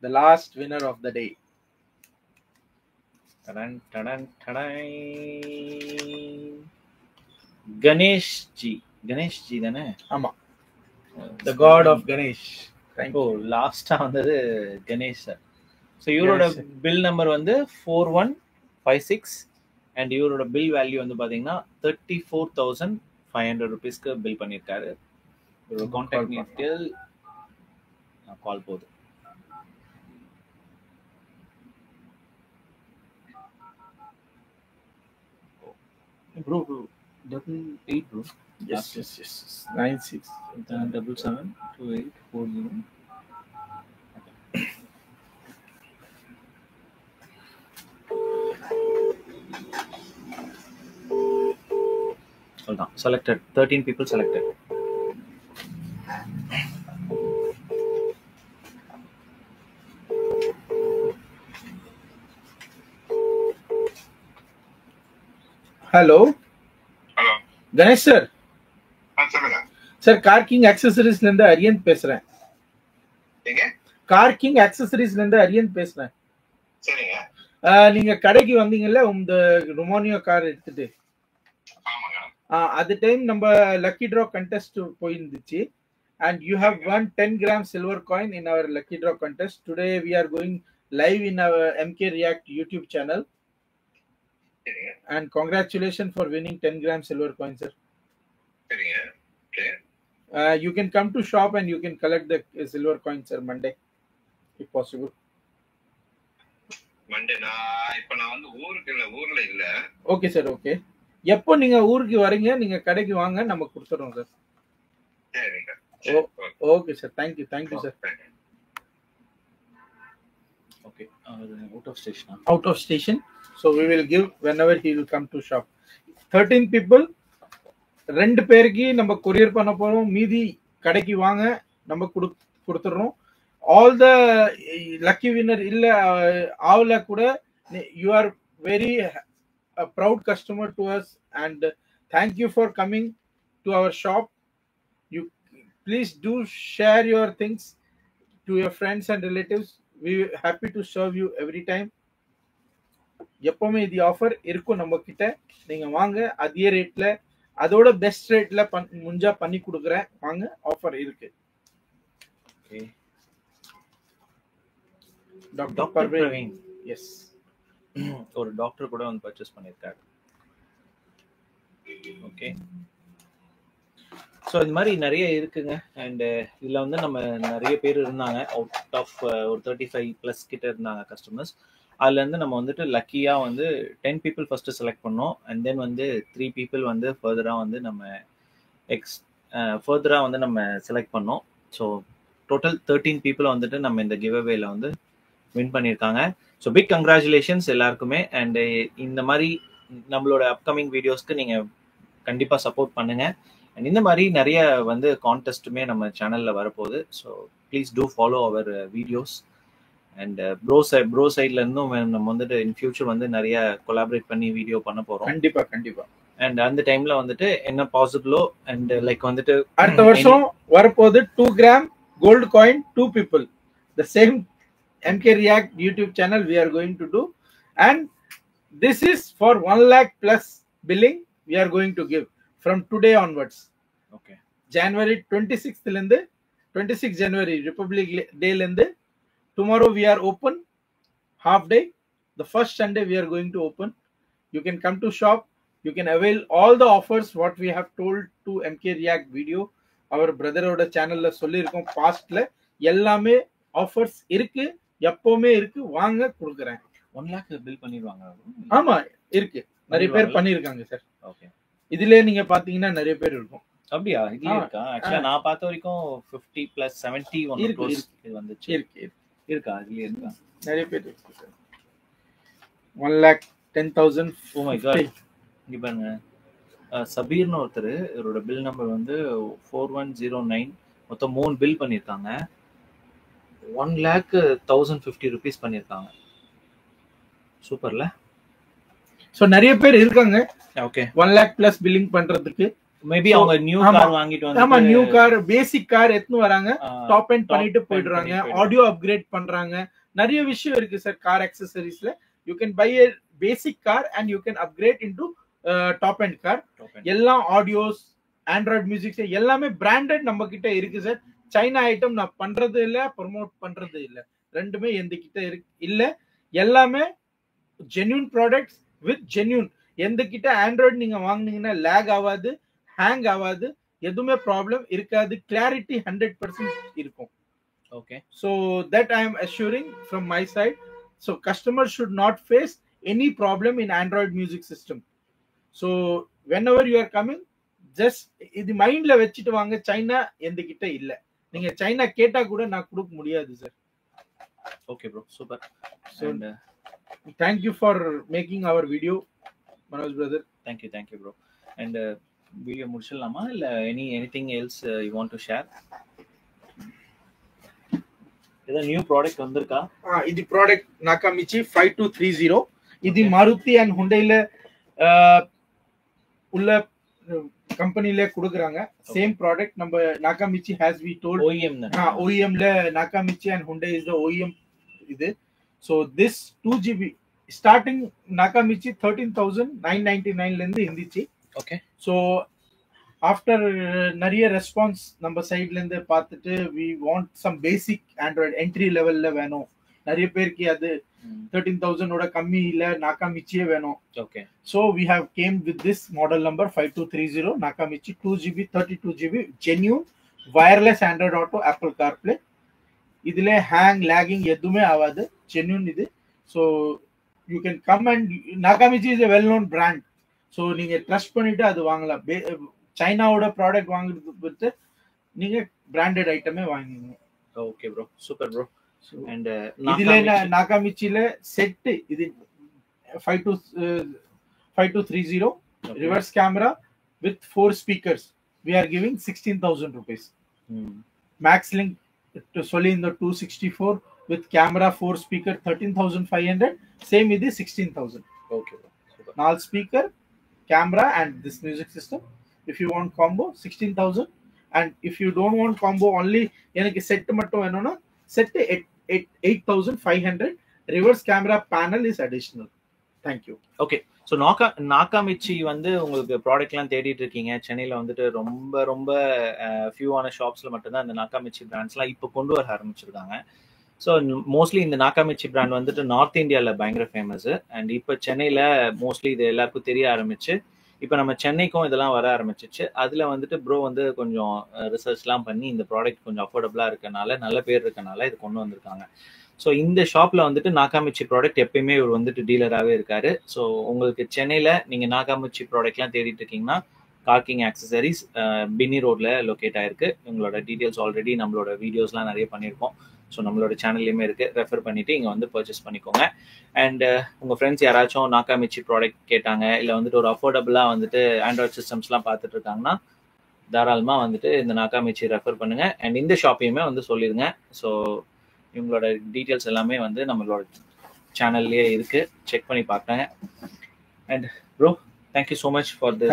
[SPEAKER 2] the last winner of the day.
[SPEAKER 1] Tadan tadan tadan. Ganesh ji தானே?
[SPEAKER 2] ஆமா, the god of Ganesh.
[SPEAKER 1] ஓ, லாஸ்டா வந்தது Ganesh sir. So இவரோட bill number வந்து 4156 and இவரோட bill value வந்து பார்த்தீங்கன்னா 34,500 rupeesக்கு bill பண்ணியிருக்காரு. இவரோட கான்டாக்ட் டீட்டெயில் கால் போகுது. Bro doesn't eat bro.
[SPEAKER 2] Yes, yes, yes. 96.
[SPEAKER 1] 772840. Hold on. Selected. 13 people selected.
[SPEAKER 2] Hello,
[SPEAKER 3] hello
[SPEAKER 2] Ganesh sir.
[SPEAKER 3] சொல்லுங்க.
[SPEAKER 2] Sir, Car King Accessories ல இருந்து அரியன் பேசுறேன்.
[SPEAKER 3] எங்க?
[SPEAKER 2] கார் கிங் ஆக்சசரிஸ்ல இருந்து அரியன் பேசுறேன்.
[SPEAKER 3] சரிங்க.
[SPEAKER 2] நீங்க கடைக்கு வந்தீங்கல்ல இந்த ரொமானியோ கார் எடுத்துட்டு,
[SPEAKER 3] ஆமாங்க.
[SPEAKER 2] அது டைம் நம்ம லக்கி டிரா கண்டெஸ்ட் போயிருந்துச்சு. And you have won 10 gram silver coin in our lucky draw contest. Today we are going live in our MK React YouTube channel.
[SPEAKER 3] சரிங்க.
[SPEAKER 2] And congratulations for winning 10 gram silver coin, sir.
[SPEAKER 3] சரிங்க. Okay.
[SPEAKER 2] You can come to shop and you can collect the silver coin, sir, Monday, if possible.
[SPEAKER 3] Monday நான் வந்து ஊர்ல இல்ல.
[SPEAKER 2] Okay sir, okay. எப்போ நீங்க ஊருக்கு வரீங்க, நீங்க கடைக்கு வாங்க, நம்ம கொடுத்துறோம் சார்.
[SPEAKER 3] சரிங்க.
[SPEAKER 2] Okay sir, thank you sir.
[SPEAKER 1] Okay. Out of station.
[SPEAKER 2] Out of station. So we will give whenever he will come to shop. 13 people. 2 பேருக்கு நம்ம கொரியர் பண்ண போறோம். மீதி கடைக்கு வாங்க, நம்ம கொடுத்துறோம். All the lucky winner இல்ல ஆவல கூட, you are very a proud customer to us and thank you for coming to our shop. You please do share your things to your friends and relatives. We happy to serve you every time. எப்பவுமே இது offer இருக்கும் நம்ம கிட்ட. நீங்க வாங்க, அதே ரேட்ல, அதோட பெஸ்ட் ரேட்ல முஞ்சா பண்ணி கொடுக்குறேன். வாங்க, ஆஃபர் இருக்கு.
[SPEAKER 1] Okay.
[SPEAKER 2] Dr. Parveen. Yes.
[SPEAKER 1] ஒரு டாக்டர் கூட வந்து பர்ச்சேஸ் பண்ணிருக்காரு. ஓகே. ஸோ இந்த மாதிரி நிறைய இருக்குங்க. அண்ட் இதில் வந்து நம்ம நிறைய பேர் இருந்தாங்க. அவுட் ஆஃப் ஒரு 35+ கிட்ட இருந்தாங்க கஸ்டமர்ஸ். அதுலேருந்து நம்ம வந்துட்டு லக்கியாக வந்து 10 people ஃபர்ஸ்ட் செலக்ட் பண்ணோம். அண்ட் தென் வந்து 3 people வந்து ஃபர்தராக வந்து நம்ம செலக்ட் பண்ணோம். ஸோ டோட்டல் 13 people வந்துட்டு நம்ம இந்த கிவ் அவேல வந்து வின் பண்ணியிருக்காங்க. ஸோ பிக் கங்க்ராச்சுலேஷன்ஸ் எல்லாருக்குமே. அண்ட் இந்த மாதிரி நம்மளோட அப்கமிங் வீடியோஸ்க்கு நீங்கள் கண்டிப்பாக சப்போர்ட் பண்ணுங்க. அண்ட் இந்த மாதிரி நிறைய வந்து கான்டெஸ்ட்டுமே நம்ம சேனலில் வரப்போகுது. So please do follow our videos. And bro சைட்ல இருந்தும் நம்ம வந்துட்டு இன் ஃபியூச்சர் வந்து நிறைய கொலாபரேட் பண்ணி வீடியோ பண்ண போகிறோம்.
[SPEAKER 2] கண்டிப்பா.
[SPEAKER 1] அண்ட் அந்த டைம்ல வந்துட்டு என்ன பாசிபிளோ அண்ட் லைக் வந்துட்டு
[SPEAKER 2] அடுத்த வருஷம் வரப்போகுது 2 gram gold coin 2 people. The same MK React YouTube channel we are going to do, and this is for 1 lakh plus billing we are going to give from today onwards.
[SPEAKER 1] Okay.
[SPEAKER 2] January 26th lende 26 January Republic Day lende tomorrow we are open half day. The first Sunday we are going to open. You can come to shop. You can avail all the offers what we have told to MK React video. Our brother oda channel la சொல்லிருக்கோம். பாஸ்ட்ல எல்லாமே offers இருக்கு, எப்பவுமே இருக்கு. வாங்க, கொடுக்குறேன்.
[SPEAKER 1] 1 lakh bill பண்ணிடுவாங்க.
[SPEAKER 2] ஆமா, இருக்கு. நிறைய பேர் பண்ணிருக்காங்க சார்.
[SPEAKER 1] ஓகே.
[SPEAKER 2] இதுல நீங்க பாத்தீங்கன்னா நிறைய பேர் இருக்கும்.
[SPEAKER 1] அப்படியா? இதுல இருக்கா? ஆக்சுவலா நான் பார்த்த வரைக்கும் 50 + 71 crores இது வந்துச்சு. இருக்கா? இதுல இருக்கா?
[SPEAKER 2] நிறைய பேர் இருக்கு சார். 1,10,000.
[SPEAKER 1] Oh my God. இங்க பாருங்க, சபீர்னு ஒருத்தர், இவரோட பில் நம்பர் வந்து 4109. மொத்தம் 3 பில் பண்ணிருக்காங்க. 1,1050 rupees பண்ணிருக்காங்க. சூப்பர்ல.
[SPEAKER 2] சோ நிறைய பேர் இருக்காங்க.
[SPEAKER 1] ஓகே.
[SPEAKER 2] 1 lakh plus billing பண்றதுக்கு.
[SPEAKER 1] மேபி அவங்க நியூ கார் வாங்கிட்டு வந்து,
[SPEAKER 2] ஆமா, நியூ கார், பேசிக் கார் எடுத்து வராங்க, டாப் எண்ட் பண்ணிட்டு போயிடுறாங்க, ஆடியோ அப்கிரேட் பண்றாங்க. நிறைய விஷயம் இருக்கு சார் கார் அக்சசரிஸ்ல. You can buy a basic car and you can upgrade into top end car. எல்லா ஆடியோஸ், ஆண்ட்ராய்ட் மியூசிக் எல்லாமே பிராண்டட் நம்ம கிட்ட இருக்கு சார். சைனா ஐட்டம் நான் பண்றது இல்ல, ப்ரோமோட் பண்றது இல்ல. ரெண்டுமே எந்த கிட்ட இல்ல. எல்லாமே ஜென்யூன் ப்ராடக்ட்ஸ் வித் ஜென்யூன். எந்த கிட்ட ஆண்ட்ராய்டு நீங்க வாங்குனீங்கன்னா லேக் ஆகாது, ஹேங் ஆகாது, எதுவுமே ப்ராப்ளம் இருக்காது. கிளாரிட்டி 100% இருக்கும்.
[SPEAKER 1] Okay.
[SPEAKER 2] So that I am assuring from my side. So customers should not face any problem in Android music system. So whenever you are coming, just இது மைண்ட்ல வச்சுட்டு வாங்க. சைனா எந்த கிட்ட இல்ல. நீங்க சைனா கேட்டா கூட நான் கொடுக்க முடியாது sir.
[SPEAKER 1] Okay bro, super.
[SPEAKER 2] So thank you for making our video, Manoj brother.
[SPEAKER 1] Thank you bro. And video முடிச்சிடலாமா இல்ல anything else you want to share? ஏதோ நியூ ப்ராடக்ட் வந்திருக்கா?
[SPEAKER 2] இது ப்ராடக்ட் நாகாமிச்சி 5230. இது மாருதி அண்ட் ஹுண்டைல உள்ள கம்பெனில கொடுக்குறாங்க. சேம் ப்ராடக்ட் நம்ம நாகாமிச்சி has we told
[SPEAKER 1] OEM
[SPEAKER 2] OEM ல Nakamichi and Hyundai is the OEM இது. So this 2GB starting Nakamichi 13,999 ல இருந்து இருந்துச்சு.
[SPEAKER 1] ஓகே.
[SPEAKER 2] So after நிறைய ரெஸ்பான்ஸ் நம்ம சைடுல இருந்து பார்த்துட்டு we want some basic Android entry levelல வேணும். நிறைய பேருக்கு அது 13,000 ஓட கம்மி இல்ல நாகாமிச்சியே வேணும்.
[SPEAKER 1] Okay.
[SPEAKER 2] So we have came with this model number 5230 நாகாமிச்சி 2GB 32GB genuine wireless Android Auto Apple CarPlay. இதுல ஹேங் லாகிங் எதுவுமே ஆகாது. genuine இது. So you can come and நாகாமிச்சி is a well known brand. So நீங்க trust பண்ணிட்டு அது வாங்கலாம். சைனாவோட product வாங்குறது பத்தி நீங்க பிராண்டட் ஐட்டமே வாங்குங்க.
[SPEAKER 1] Okay bro, super bro. And
[SPEAKER 2] இதுல நாகாமிச்சில செட் இது 5230 reverse camera with 4 speakers. We are giving 16,000 rupees. Max Link to Soli in the 264 with camera 4 speaker 13,500. Same இது 16,000.
[SPEAKER 1] Okay bro, super. 4
[SPEAKER 2] speaker, camera and this music system. If you want combo 16,000, and if you don't want combo only எனக்கு set மட்டும் வேணும்னா set 8,500. reverse camera panel is additional. Thank you.
[SPEAKER 1] ஓகே. So Nakamichi வந்து உங்களுக்கு ப்ராடக்ட்லாம் தேடிட்டு இருக்கீங்க. சென்னையில் வந்துட்டு ரொம்ப ரொம்ப ஃபியூவான ஷாப்ஸில் மட்டும்தான் இந்த நாகாமிச்சி பிராண்ட்ஸ்லாம் இப்போ கொண்டு வர ஆரம்பிச்சிருக்காங்க. ஸோ மோஸ்ட்லி இந்த நாகாமிச்சி பிராண்ட் வந்துட்டு நார்த் இந்தியாவில் பயங்கர ஃபேமஸ். அண்ட் இப்போ சென்னையில் மோஸ்ட்லி இது எல்லாருக்கும் தெரிய ஆரம்பிச்சு இப்போ நம்ம சென்னைக்கும் இதெல்லாம் வர ஆரம்பிச்சிச்சு. அதில் வந்துட்டு ப்ரோ வந்து கொஞ்சம் ரிசர்ச்லாம் பண்ணி இந்த ப்ராடக்ட் கொஞ்சம் அஃபோர்டபுளாக இருக்கனால, நல்ல பேர் இருக்கனால இது கொண்டு வந்திருக்காங்க. ஸோ இந்த ஷாப்பில் வந்துட்டு நாகாமிச்சி ப்ராடக்ட் எப்பயுமே இவர் வந்துட்டு டீலராகவே இருக்காரு. ஸோ உங்களுக்கு சென்னையில் நீங்கள் நாகாமிச்சி ப்ராடக்ட்லாம் தேடிட்டு இருக்கீங்கன்னா கார்கிங் ஆக்சசரிஸ் பின்னி ரோட்ல லொக்கேட் ஆயிருக்கு. உங்களோட டீட்டெயில்ஸ் ஆல்ரெடி நம்மளோட வீடியோஸ்லாம் நிறைய பண்ணியிருக்கோம். ஸோ நம்மளோட சேனல்லையுமே இருக்கு. ரெஃபர் பண்ணிட்டு இங்கே வந்து பர்ச்சேஸ் பண்ணிக்கோங்க. அண்ட் உங்கள் ஃப்ரெண்ட்ஸ் யாராச்சும் நாகாமிச்சி ப்ராடக்ட் கேட்டாங்க, இல்லை வந்துட்டு ஒரு அஃபோர்டபுளாக வந்துட்டு ஆண்ட்ராய்ட் சிஸ்டம்ஸ்லாம் பார்த்துட்டு இருக்காங்கன்னா தாராளமாக வந்துட்டு இந்த நாகாமிச்சி ரெஃபர் பண்ணுங்க. அண்ட் இந்த ஷாப்பையுமே வந்து சொல்லிடுங்க. ஸோ இவங்களோட டீட்டெயில்ஸ் எல்லாமே வந்து நம்மளோட சேனல்லையே இருக்கு, செக் பண்ணி பார்த்தாங்க. And bro, thank you so much for this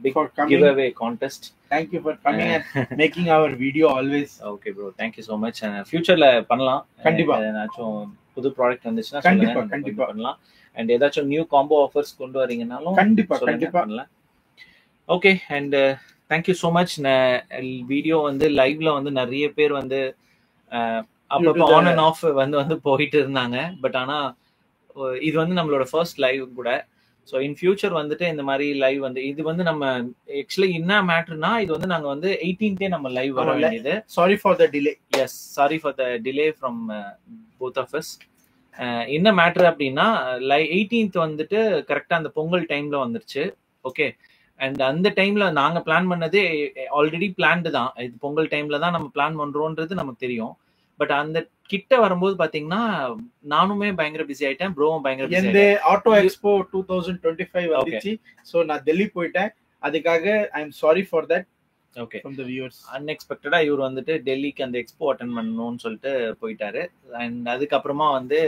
[SPEAKER 1] big giveaway contest.
[SPEAKER 2] Thank you for coming and making our video always.
[SPEAKER 1] Okay bro, thank you so much. And futureல பண்ணலாம்.
[SPEAKER 2] கண்டிப்பா
[SPEAKER 1] ஏதாச்சும் புது ப்ராடக்ட் வந்துச்சுன்னா சொல்லுங்க, கண்டிப்பா பண்ணலாம். and ஏதாச்சும் நியூ காம்போ ஆஃபர்ஸ் கொண்டு வரீங்கனாலும்
[SPEAKER 2] கண்டிப்பா
[SPEAKER 1] பண்ணலாம். Okay. And thank you so much. Video வந்து லைவ்ல வந்து நிறைய பேர் வந்து அப்பப்போ ஆன் அண்ட் ஆஃப் வந்து போயிட்டு இருந்தாங்க. பட் ஆனா இது வந்து நம்மளோட ஃபர்ஸ்ட் லைவ் கூட. ஸோ இன் ஃபியூச்சர் வந்துட்டு இந்த மாதிரி லைவ் வந்து இது வந்து நம்ம ஆக்சுவலி என்ன மேட்டர்னா, இது வந்து நாங்கள் வந்து 18th நம்ம லைவ் வர வேண்டியது.
[SPEAKER 2] Sorry for the delay.
[SPEAKER 1] Yes, sorry for the delay from both of us. என்ன மேட்ரு அப்படின்னா 18th வந்துட்டு கரெக்டாக அந்த பொங்கல் டைம்ல வந்துருச்சு. ஓகே. அண்ட் அந்த டைம்ல நாங்கள் பிளான் பண்ணது ஆல்ரெடி பிளான்டு தான். இது பொங்கல் டைம்ல தான் நம்ம பிளான் பண்றோன்றது நமக்கு தெரியும். பட் அந்த கிட்ட வரும்போது பாத்தீங்கன்னா நானுமே பயங்கர பிஸி ஆயிட்டேன், ப்ரோவும் பயங்கர பிஸி ஆயிட்டேன்.
[SPEAKER 2] ஆட்டோ எக்ஸ்போ 2025 வந்துச்சு. சோ நான் டெல்லி போயிட்டேன். அதுக்காக I am sorry for that.
[SPEAKER 1] Okay.
[SPEAKER 2] From the viewers.
[SPEAKER 1] அன்எக்ஸ்பெக்டடா இவர் வந்துட்டு டெல்லிக்கு அந்த எக்ஸ்போ அட்டெண்ட் பண்ணணும்னு சொல்லிட்டு போயிட்டாரு. அண்ட் அதுக்கப்புறமா வந்து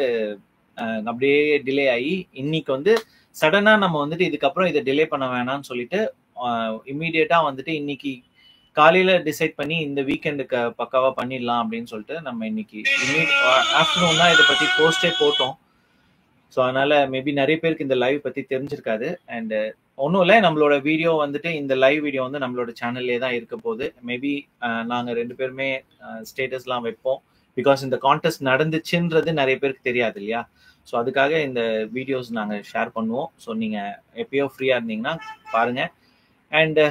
[SPEAKER 1] அப்படியே டிலே ஆகி இன்னைக்கு வந்து சடனா நம்ம வந்துட்டு இதுக்கப்புறம் இதை டிலே பண்ண வேணாம்னு சொல்லிட்டு இம்மீடியட்டா வந்துட்டு இன்னைக்கு காலையில டிசைட் பண்ணி இந்த வீக்கெண்டுக்கு பக்காவா பண்ணிடலாம் அப்படின்னு சொல்லிட்டு நம்ம இன்னைக்கு ஆஃப்டர்நூன் தான் இதை பத்தி போஸ்டே போட்டோம். ஸோ அதனால மேபி நிறைய பேருக்கு இந்த லைவ் பத்தி தெரிஞ்சிருக்காது. அண்ட் ஒன்றும் இல்லை, நம்மளோட வீடியோ வந்துட்டு இந்த லைவ் வீடியோ வந்து நம்மளோட சேனல்லே தான் இருக்க போகுது. மேபி நாங்கள் 2 பேருமே ஸ்டேட்டஸ்லாம் வைப்போம். பிகாஸ் இந்த கான்டெஸ்ட் நடந்துச்சுன்றது நிறைய பேருக்கு தெரியாது இல்லையா. ஸோ அதுக்காக இந்த வீடியோஸ் நாங்கள் ஷேர் பண்ணுவோம். ஸோ நீங்கள் எப்பயோ ஃப்ரீயாக இருந்தீங்கன்னா பாருங்க. And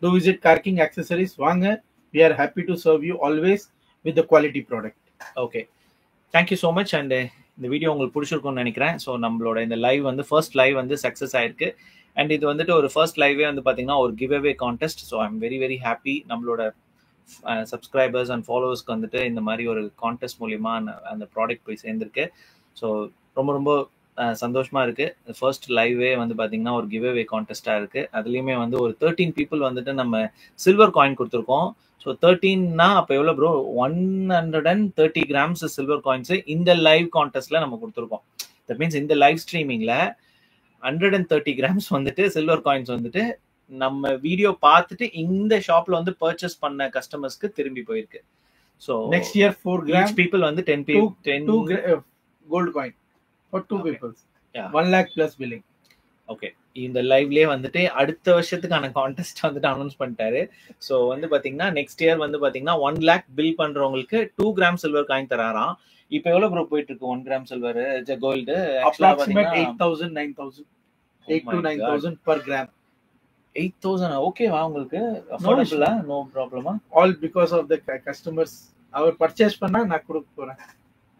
[SPEAKER 2] do visit Karking Accessories. வாங்க. We are happy to serve you always with the quality product.
[SPEAKER 1] Okay. Thank you so much. And இந்த வீடியோ உங்களுக்கு பிடிச்சிருக்கும்னு நினைக்கிறேன். ஸோ நம்மளோட இந்த லைவ் வந்து ஃபர்ஸ்ட் லைவ் வந்து சக்ஸஸ் ஆயிருக்கு. அண்ட் இது வந்துட்டு ஒரு ஃபர்ஸ்ட் லைவே வந்து பார்த்தீங்கன்னா ஒரு give away contest. So I am very very happy. நம்மளோட சப்ஸ்கிரைபர்ஸ் அண்ட் ஃபாலோவர்ஸ்க்கு வந்துட்டு இந்த மாதிரி ஒரு கான்டெஸ்ட் மூலிமா அந்த ப்ராடக்ட் போய் சேர்ந்துருக்கு. ஸோ ரொம்ப ரொம்ப சந்தோஷமா இருக்கு. ஃபர்ஸ்ட் லைவே வந்து பார்த்தீங்கன்னா ஒரு கிவ் அவே கான்டெஸ்டாக இருக்கு. அதுலேயுமே வந்து ஒரு 13 பீப்புள் வந்துட்டு நம்ம சில்வர் காயின் கொடுத்துருக்கோம். ஸோ 13னா அப்போ எவ்வளோ ப்ரோ? 130 கிராம்ஸ் சில்வர் காயின்ஸ் இந்த லைவ் கான்டெஸ்ட்ல நம்ம கொடுத்துருக்கோம். தட் மீன்ஸ் இந்த லைவ் ஸ்ட்ரீமிங்ல 130 கிராம்ஸ் வந்துட்டு சில்வர் காயின்ஸ் வந்துட்டு நம்ம வீடியோ பார்த்துட்டு இந்த ஷாப்ல வந்து பர்ச்சேஸ் பண்ண கஸ்டமர்ஸ்க்கு திரும்பி போயிருக்கு. So
[SPEAKER 2] next year 4 gram
[SPEAKER 1] people வந்து 10
[SPEAKER 2] gold coin for 2 people.
[SPEAKER 1] Yeah.
[SPEAKER 2] 1 lakh plus billing.
[SPEAKER 1] ஓகே, இந்த லைவ்லயே வந்துட்டு அடுத்த வருஷத்துக்கான கான்டெஸ்ட் வந்துட்டு அனௌன்ஸ் பண்ணிட்டாரு. ஸோ வந்து பாத்தீங்கன்னா நெக்ஸ்ட் இயர் வந்து பாத்தீங்கன்னா 1 lakh பில் பண்றவங்களுக்கு 2 கிராம் சில்வர் காயின் தராராம். இப்போ எவ்வளவு ப்ரோ போயிட்டு இருக்கு 1 gram silver gold?
[SPEAKER 2] Approximate 8,000 9,000 8 to 9,000 per gram.
[SPEAKER 1] 8,000 ஓகேவா உங்களுக்கு? அஃபோர்டபிளா? நோ ப்ராப்ளமா?
[SPEAKER 2] All because of the customers. அவர் பர்ச்சேஸ் பண்ணா நான் கொடுக்க போறேன்.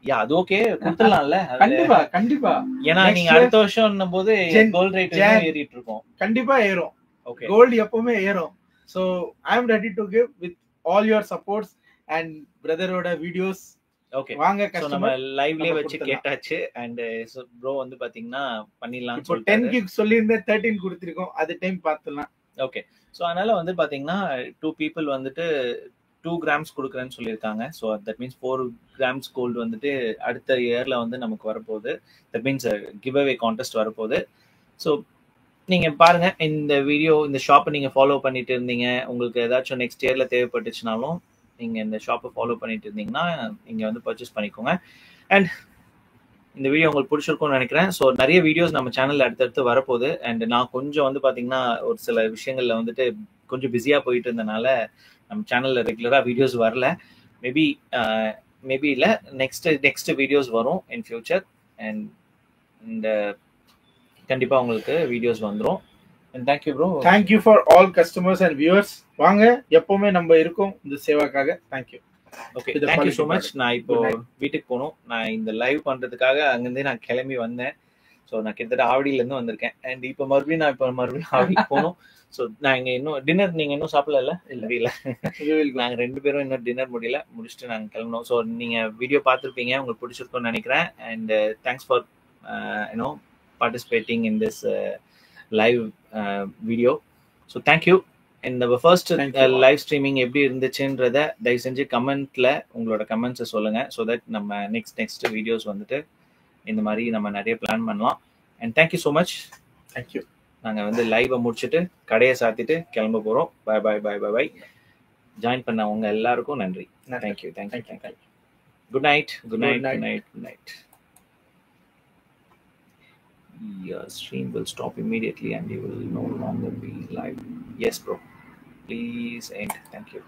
[SPEAKER 1] யா, அது ஓகே, கொடுத்துடலாம்ல.
[SPEAKER 2] கண்டிப்பா கண்டிப்பா.
[SPEAKER 1] ஏன்னா நீங்க அடுத்த வருஷம் போது கோல்ட் ரேட் ஏறிட்டு இருக்கும்.
[SPEAKER 2] கண்டிப்பா ஏறும்.
[SPEAKER 1] ஓகே,
[SPEAKER 2] கோல்ட் எப்பவுமே ஏறும். So I am ready to give with all your supports and brother-ஓட வீடியோஸ்.
[SPEAKER 1] ஓகே,
[SPEAKER 2] வாங்க
[SPEAKER 1] சோ நம்ம
[SPEAKER 2] கஸ்டமர்
[SPEAKER 1] லைவ்லயே வச்சு கேட்டாச்சு. அண்ட் ப்ரோ வந்து பாத்தீங்கன்னா பண்ணிடலாம்னு
[SPEAKER 2] இப்போ
[SPEAKER 1] சொல்லிட்டாரு.
[SPEAKER 2] 10 கிக் சொல்லியிருந்தேன், 13 கொடுத்திருக்கோம். அது டைம் பார்த்துலாம்.
[SPEAKER 1] ஓகே, ஸோ அதனால வந்து பாத்தீங்கன்னா 2 people வந்துட்டு 2 கிராம்ஸ் கொடுக்குறேன்னு சொல்லியிருக்காங்க. So that means 4 grams gold வந்துட்டு அடுத்த இயர்ல வந்து நமக்கு வரப்போகுது. That means give away contest வரப்போகுது. ஸோ நீங்க பாருங்க, இந்த வீடியோ இந்த ஷாப்பை நீங்க ஃபாலோ பண்ணிட்டு இருந்தீங்க, உங்களுக்கு ஏதாச்சும் நெக்ஸ்ட் இயர்ல தேவைப்பட்டுச்சுனாலும் நீங்க இந்த ஷாப்பை ஃபாலோ பண்ணிட்டு இருந்தீங்கன்னா நீங்க வந்து பர்ச்சேஸ் பண்ணிக்கோங்க. அண்ட் இந்த வீடியோ உங்களுக்கு பிடிச்சிருக்கும்னு நினைக்கிறேன். ஸோ நிறைய வீடியோஸ் நம்ம சேனல்ல அடுத்தடுத்து வரப்போகுது. அண்ட் நான் கொஞ்சம் வந்து பாத்தீங்கன்னா ஒரு சில விஷயங்கள்ல வந்துட்டு கொஞ்சம் பிஸியா போயிட்டு இருந்தனால நம்ம சேனல்ல ரெகுலரா வீடியோஸ் வரல. மேபி இல்ல, நெக்ஸ்ட் வீடியோஸ் வரும் இன் ஃபியூச்சர். அண்ட் இந்த கண்டிப்பா உங்களுக்கு வீடியோஸ் வந்துரும். And thank you bro.
[SPEAKER 2] Thank you for all customers and viewers. வாங்க, எப்பவுமே நம்ம இருக்கோம் இந்த சேவாக்காக. Thank you.
[SPEAKER 1] Okay, thank you so much. நான் இப்போ வீட்டுக்கு போகணும். நான் இந்த லைவ் பண்றதுக்காக அங்கிருந்தே நான் கிளம்பி வந்தேன். ஸோ நான் கிட்டத்தட்ட ஆவடியில இருந்து வந்திருக்கேன். அண்ட் இப்போ மறுபடியும் ஆவடிக்கு போகணும். ஸோ நாங்க இன்னும் டின்னர் நீங்க இன்னும் சாப்பிடல? இல்ல, நாங்க 2 பேரும் இன்னும் டின்னர் முடிச்சுட்டு நாங்க கிளம்பணும். ஸோ நீங்க வீடியோ பார்த்துருப்பீங்க, உங்களுக்கு பிடிச்சிருக்கும்னு நினைக்கிறேன். And thanks for participating in this live video. So thank you. இந்த ஃபர்ஸ்ட் லைவ் ஸ்ட்ரீமிங் எப்படி இருந்துச்சுன்றத தயவு செஞ்சு கமெண்ட்ல உங்களோட கமெண்ட்ஸை சொல்லுங்க. ஸோ தட் நம்ம நெக்ஸ்ட் வீடியோஸ் வந்துட்டு இந்த மாதிரி நம்ம நிறைய பிளான் பண்ணலாம். And thank you so much.
[SPEAKER 2] Thank you.
[SPEAKER 1] நாங்கள் வந்து லைவை முடிச்சுட்டு கடையை சாத்திட்டு கிளம்ப போகிறோம். பை. ஜாயின் பண்ண உங்க எல்லாருக்கும் நன்றி. Thank you. Good night. Your stream will stop immediately and you will no longer be live. Yes bro, please end. Thank you.